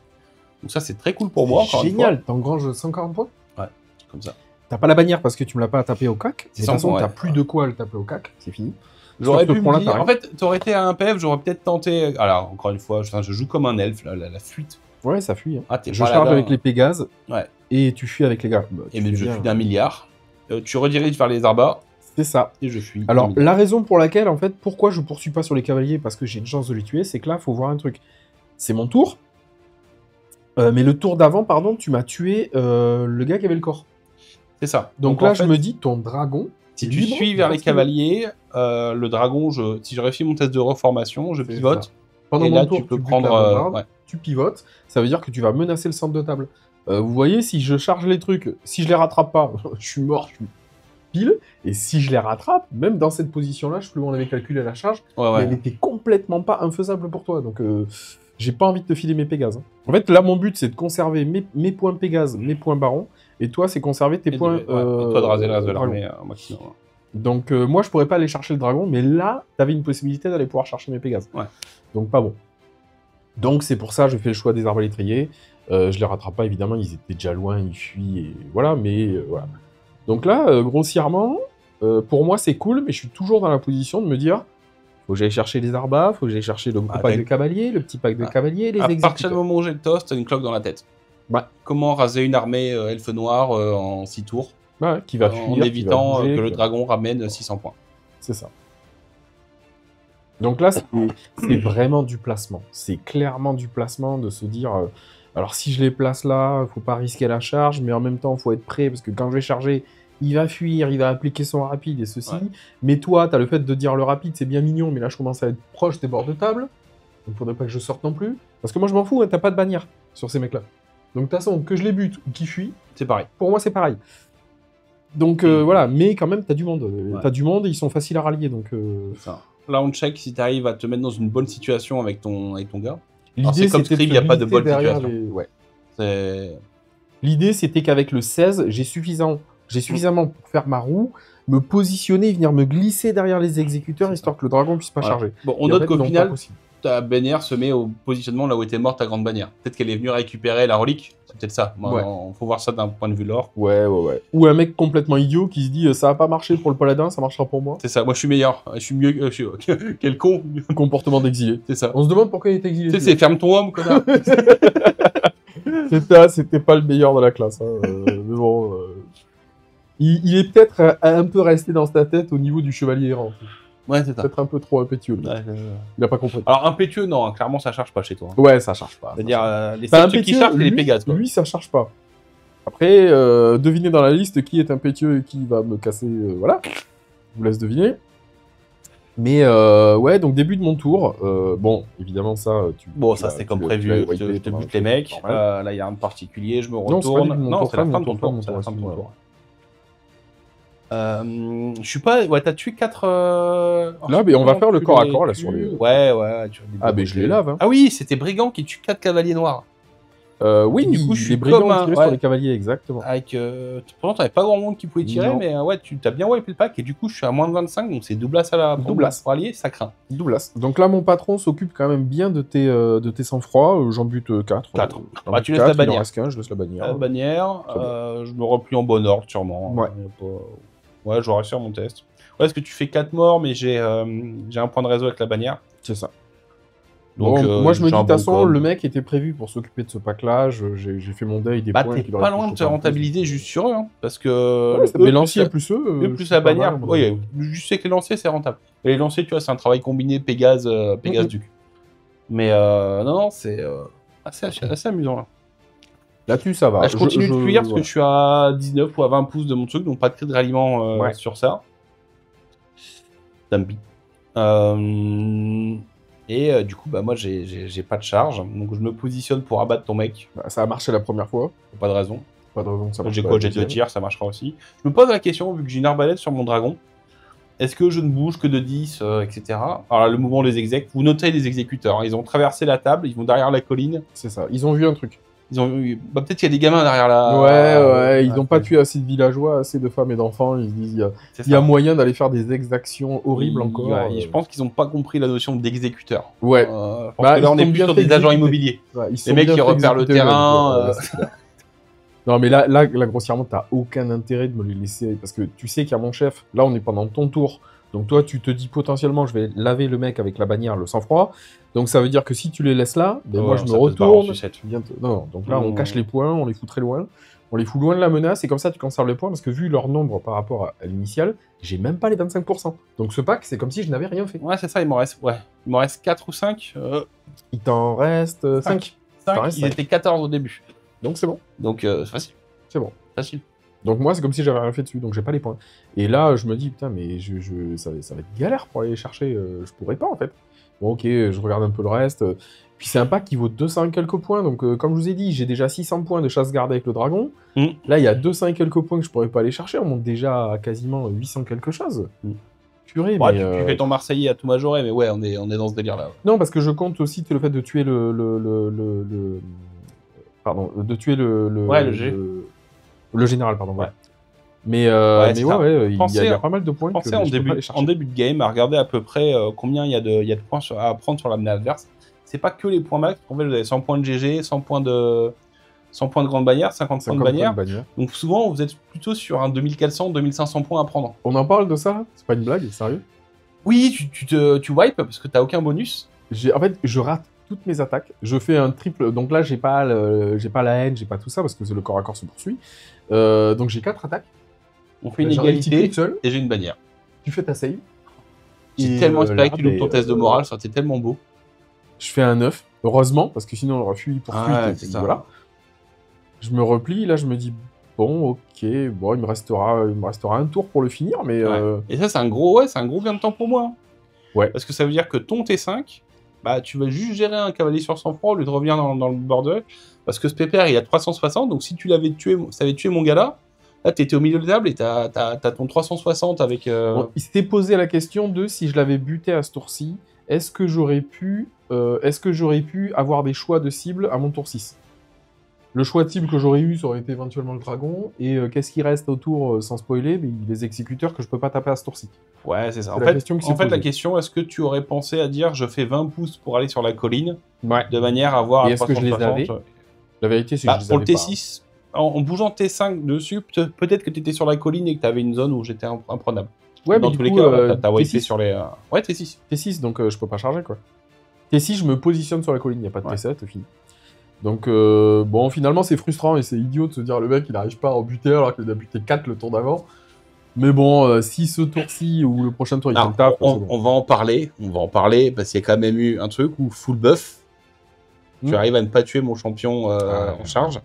Donc ça, c'est très cool pour moi. Génial, t'engranges 140 points. Ouais, comme ça. T'as pas la bannière parce que tu me l'as pas tapé au cac. De toute façon, t'as plus de quoi le taper au cac, c'est fini. J'aurais pu me dire, en fait, t'aurais été à un PF, j'aurais peut-être tenté... Alors, encore une fois, je joue comme un elfe, la fuite. Ouais, ça fuit. Hein. Ah, je charge avec les Pégases, et tu fuis avec les gars. Et mais je fuis d'1 milliard. Tu rediriges vers les arbas. C'est ça. Et je fuis. Alors, la raison pour laquelle, en fait, pourquoi je poursuis pas sur les cavaliers, parce que j'ai une chance de les tuer, c'est que là, il faut voir un truc. C'est mon tour, mais le tour d'avant, pardon, tu m'as tué le gars qui avait le corps. C'est ça. Donc là, je me dis, ton dragon... Si tu suis vers les cavaliers, le dragon, si je réussis mon test de reformation, je pivote. Pendant mon tour, tu peux prendre... Tu pivotes, ça veut dire que tu vas menacer le centre de table. Vous voyez, si je charge les trucs, si je les rattrape pas, je suis mort, je suis pile. Et si je les rattrape, même dans cette position-là, je sais plus où on avait calculé la charge, mais elle n'était complètement pas infaisable pour toi. Donc, j'ai pas envie de te filer mes Pégases. Hein. En fait, là, mon but, c'est de conserver mes points Pégase, mes points Baron, et toi, c'est conserver tes points... toi de raser le reste de l'armée au maximum. Donc, moi, je pourrais pas aller chercher le dragon, mais là, t'avais une possibilité d'aller pouvoir chercher mes Pégases. Ouais. Donc, pas bon. Donc, c'est pour ça que je fais le choix des arbalétriers. Je les rattrape pas, évidemment, ils étaient déjà loin, ils fuient, et voilà, mais voilà. Donc là, grossièrement, pour moi, c'est cool, mais je suis toujours dans la position de me dire, faut que j'aille chercher les arbas, faut que j'aille chercher le gros pack de cavaliers, le petit pack de cavaliers, les exécuteurs. À partir du moment où j'ai le toast, t'as une cloque dans la tête. Ouais. Comment raser une armée elfe noire en 6 tours, qui va fuir, en évitant que le dragon ramène 600 points. C'est ça. Donc là, c'est vraiment du placement. C'est clairement du placement de se dire... Alors si je les place là, faut pas risquer la charge, mais en même temps, faut être prêt, parce que quand je vais charger, il va fuir, il va appliquer son rapide et ceci. Ouais. Mais toi, t'as le fait de dire le rapide, c'est bien mignon, mais là, je commence à être proche des bords de table. Donc faudrait pas que je sorte non plus. Parce que moi, je m'en fous, hein, t'as pas de bannière sur ces mecs-là. Donc de toute façon, que je les bute ou qu'ils fuient, C'est pareil. pour moi, c'est pareil. Donc voilà, mais quand même, t'as du monde. Ouais. T'as du monde et ils sont faciles à rallier, donc... C'est ça. Là, on check si tu arrives à te mettre dans une bonne situation avec ton gars. L'idée, c'est comme c'était Scrib, de il y a pas de glisser bonne derrière situation. Ouais. C'est... L'idée, c'était qu'avec le 16, j'ai suffisamment pour faire ma roue, me positionner, venir me glisser derrière les exécuteurs, histoire que le dragon puisse pas Ouais. charger. Bon, on Et en note fait, qu'au non, final, pas possible. ta bannière se met au positionnement là où était morte ta grande bannière. Peut-être qu'elle est venue récupérer la relique. C'est peut-être ça. Ouais. Faut voir ça d'un point de vue lore. Ouais. Ou un mec complètement idiot qui se dit ça a pas marché pour le paladin, ça marchera pour moi. C'est ça. Moi, je suis meilleur. Je suis mieux. Quel con. Comportement d'exilé. C'est ça. On se demande pourquoi il est exilé. Tu sais, c'est ferme ton homme, connard. C'était pas le meilleur de la classe. Hein. Mais bon, il est peut-être un peu resté dans sa tête au niveau du chevalier errant. Ouais, c'est ça. Peut-être un peu trop impétueux. lui. Ouais, Il a pas compris. Alors, impétueux, non. Hein, clairement, ça charge pas chez toi. Hein. Ouais, ça charge pas. C'est-à-dire, les Bah, seuls trucs qui chargent, c'est les Pégases, quoi. Lui, ça charge pas. Après, devinez dans la liste qui est impétueux et qui va me casser. Voilà. Je vous laisse deviner. Mais ouais, donc début de mon tour. Bon, évidemment, ça. Bon, ça c'était comme prévu. Je te bute les mecs. Normal. Là, il y a un particulier. Je me Non, c'est pas retourne. début de mon Non, tour, c'est la fin fin de de mon ton tour, tour. C'est la fin de ton excuse-moi. tour. Je suis pas. Ouais, t'as tué 4. Là, mais on va faire le corps à corps, là, sur les- Ouais. Ah, mais je les lave. Hein. Ah oui, c'était Brigand qui tue 4 cavaliers noirs. Oui, du coup, je suis les brigands comme un- ont tiré ouais. sur les cavaliers, exactement. Avec. Pourtant, t'avais pas grand monde qui pouvait tirer, Non. mais ouais, t'as bien wipé le pack. Et du coup, je suis à moins de 25, donc c'est doublas à la. Doublas. Pour allier, ça craint. Doublas. Donc là, mon patron s'occupe quand même bien de tes sang-froid. J'en bute 4. Quatre. Bah, tu laisses la Il bannière. en reste qu'un, je laisse la bannière. La bannière, Très bien. je me replie en bon ordre, sûrement. Ouais. Ouais, j'aurais réussi mon test. Ouais, parce que tu fais 4 morts, mais j'ai un point de réseau avec la bannière. C'est ça. Donc, Bon, moi, je me dis, j'ai de un toute bon façon, code. le mec était prévu pour s'occuper de ce pack-là. J'ai fait mon deuil des Bah, points. t'es qu'il aurait pas pu loin de choper te en plus. rentabiliser juste sur eux, hein, parce que... Ouais, eux, mais plus lancier la- plus eux. eux, plus c'est la pas mal, bannière. à mon Oui, avis. je sais que les lanciers, c'est rentable. Et les lanciers, tu vois, c'est un travail combiné Pégase-Duc. Mais non, c'est assez amusant, là. Là-dessus, ça va. Bah, je continue de fuir parce que voilà. je suis à 19 ou à 20 pouces de mon truc, donc pas de cri de ralliement Ouais. sur ça. Tant pis. Et du coup, bah, moi, j'ai pas de charge, donc je me positionne pour abattre ton mec. Bah, ça a marché la première fois. Pas de raison. Pas de raison que ça marche J'ai pas quoi? la J'ai 2 deuxième. tirs, ça marchera aussi. Je me pose la question, vu que j'ai une arbalète sur mon dragon, est-ce que je ne bouge que de 10, etc. Alors là, le mouvement des execs, vous notez les exécuteurs, hein, ils ont traversé la table, ils vont derrière la colline. C'est ça. Ils ont vu un truc. Ils ont bah, peut-être qu'il y a des gamins derrière la... Ouais, ils n'ont pas tué assez de villageois, assez de femmes et d'enfants. Ils se disent, C'est il y a ça. moyen d'aller faire des exactions horribles encore. Ouais, je pense qu'ils n'ont pas compris la notion d'exécuteur. Ouais. Parce Bah, que là, ils on est sont plus bien sur fait des agents exécuter. immobiliers. Ouais, ils Les sont mecs bien qui fait repèrent le exécuter, terrain. ouais, c'est clair. Non, mais là, grossièrement, t'as aucun intérêt de me les laisser. Parce que tu sais qu'il y a mon chef. Là, on est pendant ton tour. Donc toi, tu te dis potentiellement, je vais laver le mec avec la bannière, le sang-froid. Donc ça veut dire que si tu les laisses là, ben moi, je me retourne. Non, donc là, on cache les points, on les fout très loin. On les fout loin de la menace et comme ça, tu conserves les points. Parce que vu leur nombre par rapport à l'initial, j'ai même pas les 25%. Donc ce pack, c'est comme si je n'avais rien fait. Ouais, c'est ça, il m'en reste 4 ou 5. Il t'en reste 5. 5, reste ils cinq. étaient 14 au début. Donc c'est bon. Donc c'est facile. C'est bon. Facile. Donc moi, c'est comme si j'avais rien fait dessus, donc j'ai pas les points. Et là, je me dis, putain, mais ça va être galère pour aller les chercher, je pourrais pas en fait. Bon, ok, je regarde un peu le reste. Puis c'est un pack qui vaut 200 et quelques points, donc comme je vous ai dit, j'ai déjà 600 points de chasse gardée avec le dragon. Là, il y a 200 et quelques points que je pourrais pas aller chercher, on monte déjà à quasiment 800 quelque chose. Purée, Ouais, mais... tu fais ton Marseillais à tout majoré, mais ouais, on est dans ce délire-là. Non, parce que je compte aussi le fait de tuer Pardon, de tuer Ouais, le G. le général, pardon, Ouais. ouais. Mais c'est ouais, ça. ouais, il y Pensez- a pas mal de points que Pensez je en peux pas début, aller chercher. en début de game à regarder à peu près combien il y a de points à prendre sur la menace adverse. C'est pas que les points max. En fait, vous avez 100 points de GG, 100 points de grande bannière, 50 points de 50 bannière. points de bannière. Donc souvent, vous êtes plutôt sur un 2400, 2500 points à prendre. On en parle de ça là? C'est pas une blague, sérieux? Oui, tu wipes parce que t'as aucun bonus. En fait, je rate toutes mes attaques. Je fais un triple. Donc là, j'ai pas la haine, j'ai pas tout ça parce que le corps à corps se poursuit. Donc j'ai 4 attaques. On fait une J'en réussis égalité toute seule. et j'ai une bannière. Tu fais ta save. J'ai Et, tellement espéré là, que tu loupes ton mais, test de morale, ça c'était tellement beau. Je fais un 9. Heureusement, parce que sinon on aurait fui poursuite. Ouais, et c'est puis ça. voilà. Je me replie, là je me dis, bon, ok, bon, il me restera un tour pour le finir, mais... Ouais. Et ça, c'est un gros gain de temps pour moi. Ouais. Parce que ça veut dire que ton T5, bah, tu vas juste gérer un cavalier sur 100 francs au lieu de revenir dans le border. Parce que ce pépère, il a 360, donc si tu l'avais tué, ça avait tué mon gars là, t'étais au milieu de la table et t'as ton 360 avec... Bon, il s'était posé la question de si je l'avais buté à ce tour-ci, est-ce que j'aurais pu avoir des choix de cible à mon tour 6? Le choix de cible que j'aurais eu, ça aurait été éventuellement le dragon, et qu'est-ce qui reste autour, sans spoiler, mais les exécuteurs que je peux pas taper à ce tour-ci. Ouais, c'est ça. C'est En la question qui s'est fait, la posée. question, est-ce que tu aurais pensé à dire je fais 20 pouces pour aller sur la colline, Ouais. de manière à avoir Et à est-ce que je les 360 avais La vérité, c'est que Bah, je les pour le avais pas. T6, en bougeant T5 dessus, peut-être que tu étais sur la colline et que tu avais une zone où j'étais imprenable. Ouais, Dans mais tous du les coup, cas, t'as wipé T6, sur les... Ouais, T6. T6, donc je peux pas charger, quoi. T6, je me positionne sur la colline, il n'y a pas de Ouais. T7, fini. Donc, bon, finalement, c'est frustrant et c'est idiot de se dire le mec, il n'arrive pas à en buter alors qu'il a buté 4 le tour d'avant. Mais bon, si ce tour-ci ou le prochain tour, il fait Alors, le taf, c'est bon. on va en parler, parce qu'il y a quand même eu un truc où full buff, tu arrives à ne pas tuer mon champion en charge.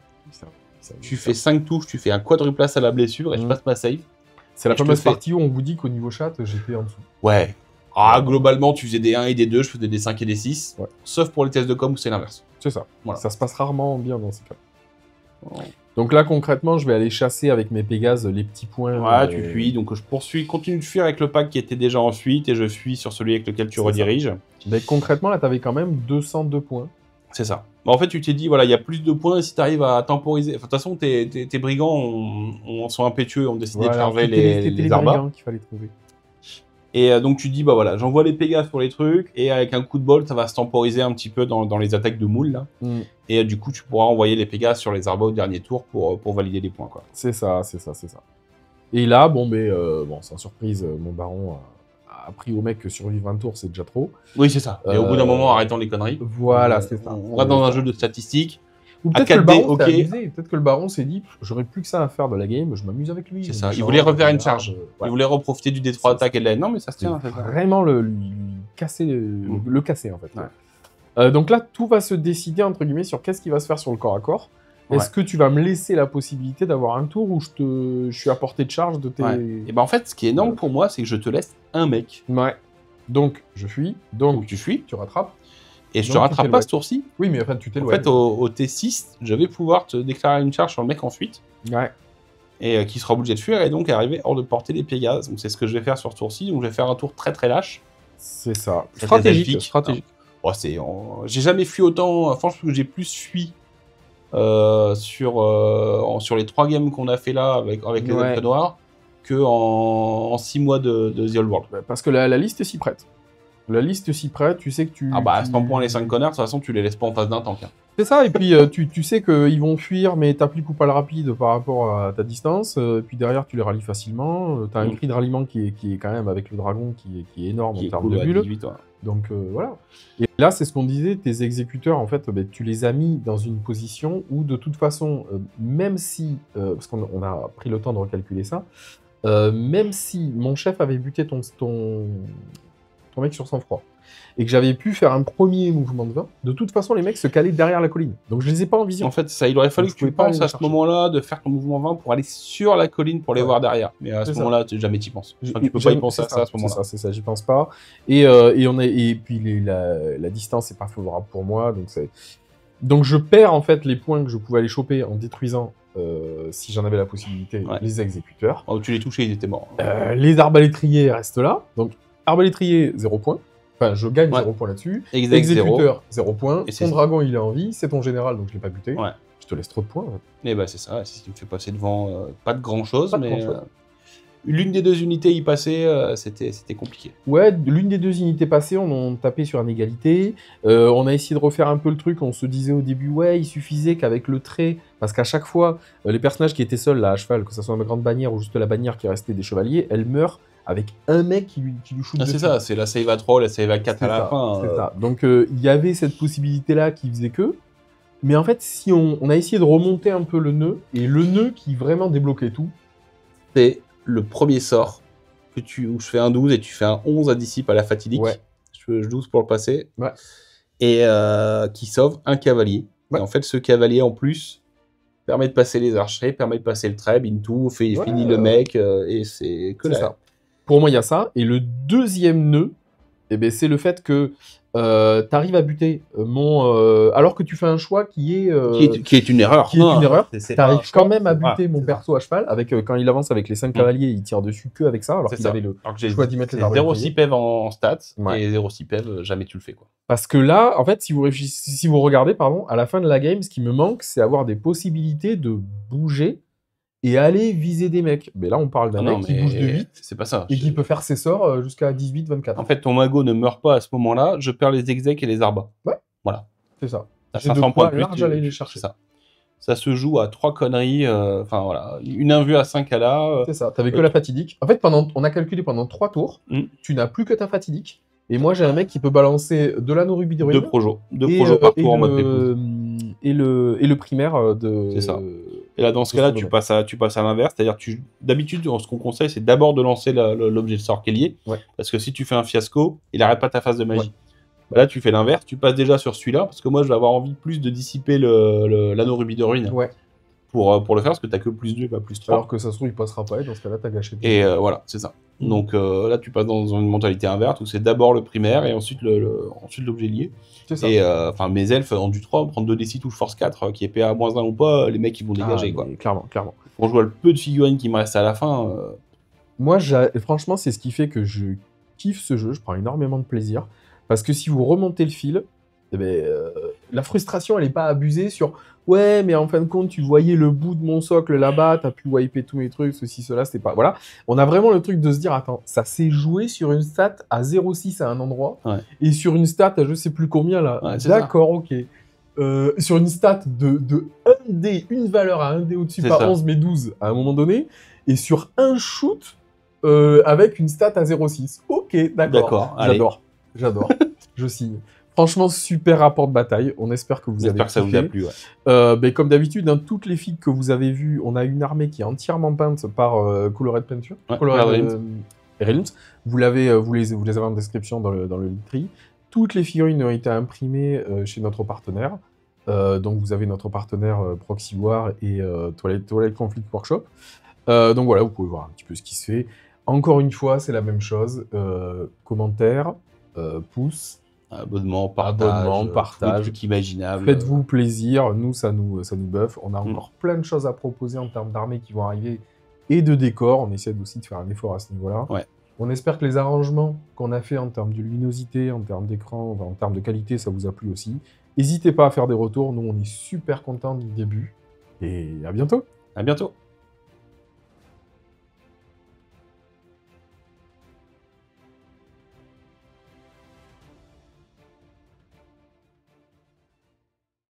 Tu fais 5 touches, tu fais un quadruplace à la blessure et je passe ma save. C'est la et je te fameuse fais- partie où on vous dit qu'au niveau chat, j'étais en dessous. Ouais. Ah, globalement, tu faisais des 1 et des 2, je faisais des 5 et des 6. Ouais. Sauf pour les tests de com où c'est l'inverse. C'est ça. Voilà. Ça se passe rarement bien dans ces cas. Ouais. Donc là, concrètement, je vais aller chasser avec mes Pégases les petits points. Ouais, tu fuis, donc je poursuis, continue de fuir avec le pack qui était déjà en fuite et je fuis sur celui avec lequel tu C'est ça. rediriges. Mais concrètement, là, t'avais quand même 202 points. C'est ça. Bah, en fait, tu t'es dit, voilà, il y a plus de points et si tu arrives à temporiser. Enfin, de toute façon, tes brigands sont impétueux, ont décidé de fermer c'était les arbres. brigands qu'il fallait trouver. Et donc, tu te dis, bah voilà, j'envoie les Pégases pour les trucs et avec un coup de bol, ça va se temporiser un petit peu dans les attaques de moule là. Mm. Et du coup, tu pourras envoyer les Pégases sur les arbres au dernier tour pour valider les points, quoi. C'est ça. Et là, bon, sans surprise, mon baron a appris au mec que survivre un tour, c'est déjà trop. Oui, c'est ça. Et au bout d'un moment, arrêtons les conneries. Voilà, c'est ça. On reste dans un jeu de statistiques. Ou À peut-être que le 4D, baron s'est ok. amusé. Peut-être que le baron s'est dit, j'aurais plus que ça à faire de la game, je m'amuse avec lui. C'est je ça. me Il change, voulait refaire une regarde, charge. Il voilà. voulait reprofiter du D3 Ça, attaque et de la... Non, mais ça se C'est tient. c'est ça. vraiment lui casser, le casser en fait. Ouais. Donc là, tout va se décider entre guillemets sur qu'est-ce qui va se faire sur le corps à corps. Est-ce que tu vas me laisser la possibilité d'avoir un tour où je suis à portée de charge de tes... Ouais. Et ben en fait, ce qui est énorme pour moi, c'est que je te laisse un mec. Ouais. Donc, je fuis. Donc Donc, tu fuis. tu rattrapes. Et je te Donc, tu rattrape pas t'éloignes. ce tour-ci. Oui, mais après, tu En t'éloignes. fait, au T6, je vais pouvoir te déclarer une charge sur le mec en fuite. Ouais. Et qui sera obligé de fuir et donc arriver hors de portée des Pégases. Donc c'est ce que je vais faire sur ce tour-ci. Donc je vais faire un tour très très lâche. C'est ça. Très Stratégique. elfique. Stratégique. Oh, j'ai jamais fui autant. Franchement, j'ai plus fui sur les 3 games qu'on a fait là avec les Ouais. Elfes Noirs que en 6 mois de The Old World. Parce que la liste s'y prête. La liste s'y prête, tu sais que tu... Ah bah, à tu- 100 points les 5 connards, de toute façon, tu les laisses pas en face d'un tank. Hein. C'est ça, et puis tu sais qu'ils vont fuir, mais t'appliques ou pas le rapide par rapport à ta distance, puis derrière tu les rallies facilement, t'as un cri de ralliement qui est quand même avec le dragon qui est énorme Qui en est termes cool de à bulles, 18, ouais. donc voilà. Et là c'est ce qu'on disait, tes exécuteurs en fait, tu les as mis dans une position où de toute façon, même si, parce qu'on a pris le temps de recalculer ça, même si mon chef avait buté ton mec sur sang-froid, et que j'avais pu faire un premier mouvement de 20, de toute façon, les mecs se calaient derrière la colline. Donc je les ai pas en vision. En fait, ça, il aurait fallu Donc, que je tu pouvais pas penses aller à les ce chercher. moment-là de faire ton mouvement 20 pour aller sur la colline pour les Ouais. voir derrière. Mais à ce C'est ça. moment-là, jamais t'y penses. Enfin, tu peux pas y penser à ça à ce moment-là. C'est ça, j'y pense pas. Et puis la distance est pas favorable pour moi, donc je perds en fait les points que je pouvais aller choper en détruisant, si j'en avais la possibilité, Ouais. les exécuteurs. Oh, tu les touchais, ils étaient morts. Les arbalétriers restent là, donc arbalétrier 0 points. Enfin, je gagne Ouais. 0 points là-dessus. Exact, Exécuteur 0 points. Et c'est Ton ça. dragon il est en vie, c'est ton général donc je l'ai pas buté. Ouais. Je te laisse trop de points. En fait. Et bah, c'est ça. Si tu me fais passer devant, pas de grand-chose, Pas de mais grand-chose. l'une des 2 unités y passer, c'était compliqué. Ouais, l'une des 2 unités passées, on tapait sur une égalité. On a essayé de refaire un peu le truc. On se disait au début, ouais, il suffisait qu'avec le trait, parce qu'à chaque fois, les personnages qui étaient seuls là à cheval, que ce soit ma grande bannière ou juste la bannière qui restait des chevaliers, elle meurt avec un mec qui lui shoot Ah, dessus. c'est ça, c'est la save à 3, la save à 4 à C'est la ça, fin. c'est ça. Donc il y avait cette possibilité-là qui faisait que. Mais en fait, si on a essayé de remonter un peu le nœud, et le nœud qui vraiment débloquait tout, C'est le premier sort où je fais un 12 et tu fais un 11 à dissipe à la fatidique. Ouais. Je 12 pour le passer. Ouais. et qui sauve un cavalier. Ouais. Et en fait, ce cavalier, en plus, permet de passer les archers, permet de passer le treb, into, finit le mec, et c'est que C'est là. ça. Pour moi, il y a ça. Et le deuxième nœud, eh ben, c'est le fait que tu arrives à buter alors que tu fais un choix qui est Qui est une erreur. qui est une erreur. C'est Tu arrives pas un quand choix, même à c'est pas- buter mon c'est perso à cheval avec quand il avance avec les 5 cavaliers, il tire dessus que avec ça, alors C'est qu'il ça. avait le Alors que j'ai choix d'y mettre les armes. 0,6 PEV en stats, Ouais. et 0,6 PEV, jamais tu le fais, quoi. Parce que là, en fait, si vous regardez, pardon, à la fin de la game, ce qui me manque, c'est avoir des possibilités de bouger et aller viser des mecs. Mais là, on parle d'un mec qui bouge de 8 c'est pas ça. et qui peut faire ses sorts jusqu'à 18, 24. En fait, ton mago ne meurt pas à ce moment-là, je perds les execs et les arbas. Ouais. Voilà. C'est ça. T'as J'ai de 500 quoi points de plus, large aller les chercher. c'est ça. Ça se joue à 3 conneries, enfin voilà, une invue à 5 à là. C'est ça. T'avais que la fatidique. En fait, on a calculé pendant 3 tours, tu n'as plus que ta fatidique. Et moi, j'ai un mec qui peut balancer de l'anneau rubis de ruine. 2 projos. 2 projos par tour en mode pépouze. et le primaire de. C'est ça. Et là, dans ce cas-là, tu passes à l'inverse. C'est-à-dire, d'habitude, ce qu'on conseille, c'est d'abord de lancer l'objet de sort qui est lié. Ouais. Parce que si tu fais un fiasco, il n'arrête pas ta phase de magie. Ouais. Là, tu fais l'inverse. Tu passes déjà sur celui-là. Parce que moi, je vais avoir envie plus de dissiper l'anneau rubis de ruine. Ouais. Pour le faire, parce que t'as que plus 2, pas plus 3. Alors que ça se trouve, il passera pas, et dans ce cas-là, t'as gâché. Et voilà, c'est ça. Donc là, tu passes dans une mentalité inverse où c'est d'abord le primaire et ensuite ensuite l'objet lié. C'est ça. Et enfin, mes elfes en du 3, prendre 2d6 ou force 4, qui est PA -1 ou pas, les mecs ils vont dégager, quoi. Clairement. Pour jouer le peu de figurines qui me restent à la fin. Moi, franchement, c'est ce qui fait que je kiffe ce jeu. Je prends énormément de plaisir. Parce que si vous remontez le fil, eh ben, la frustration, elle n'est pas abusée sur « Ouais, mais en fin de compte, tu voyais le bout de mon socle là-bas, t'as pu wiper tous mes trucs, ceci, cela, c'était pas... » Voilà. On a vraiment le truc de se dire « Attends, ça s'est joué sur une stat à 0,6 à un endroit, et sur une stat à je sais plus combien, là. Ouais, D'accord, ok. Sur une stat de 1D, une valeur à 1D au-dessus, C'est pas ça. 11 mais 12 à un moment donné, et sur un shoot avec une stat à 0,6. Ok, D'accord, allez. J'adore. Je signe. Franchement, super rapport de bataille. On espère que vous avez J'espère que ça vous kiffé. a plu, ouais. Ben, comme d'habitude, dans toutes les figues que vous avez vues, on a une armée qui est entièrement peinte par Colored Painture. Ouais, Colored Realms. Vous les avez en description dans le Linktree. Toutes les figurines ont été imprimées chez notre partenaire. Donc vous avez notre partenaire Proxy War et Twilight Conflict Workshop. Donc voilà, vous pouvez voir un petit peu ce qui se fait. Encore une fois, c'est la même chose. Commentaires, pouces. Abonnement, partage. Tous les trucs imaginables. Faites-vous plaisir, nous ça nous buffe. On a encore plein de choses à proposer en termes d'armées qui vont arriver et de décors. On essaie aussi de faire un effort à ce niveau-là. Ouais. On espère que les arrangements qu'on a fait en termes de luminosité, en termes d'écran, en termes de qualité, ça vous a plu aussi. N'hésitez pas à faire des retours, nous on est super contents du début. Et à bientôt. À bientôt.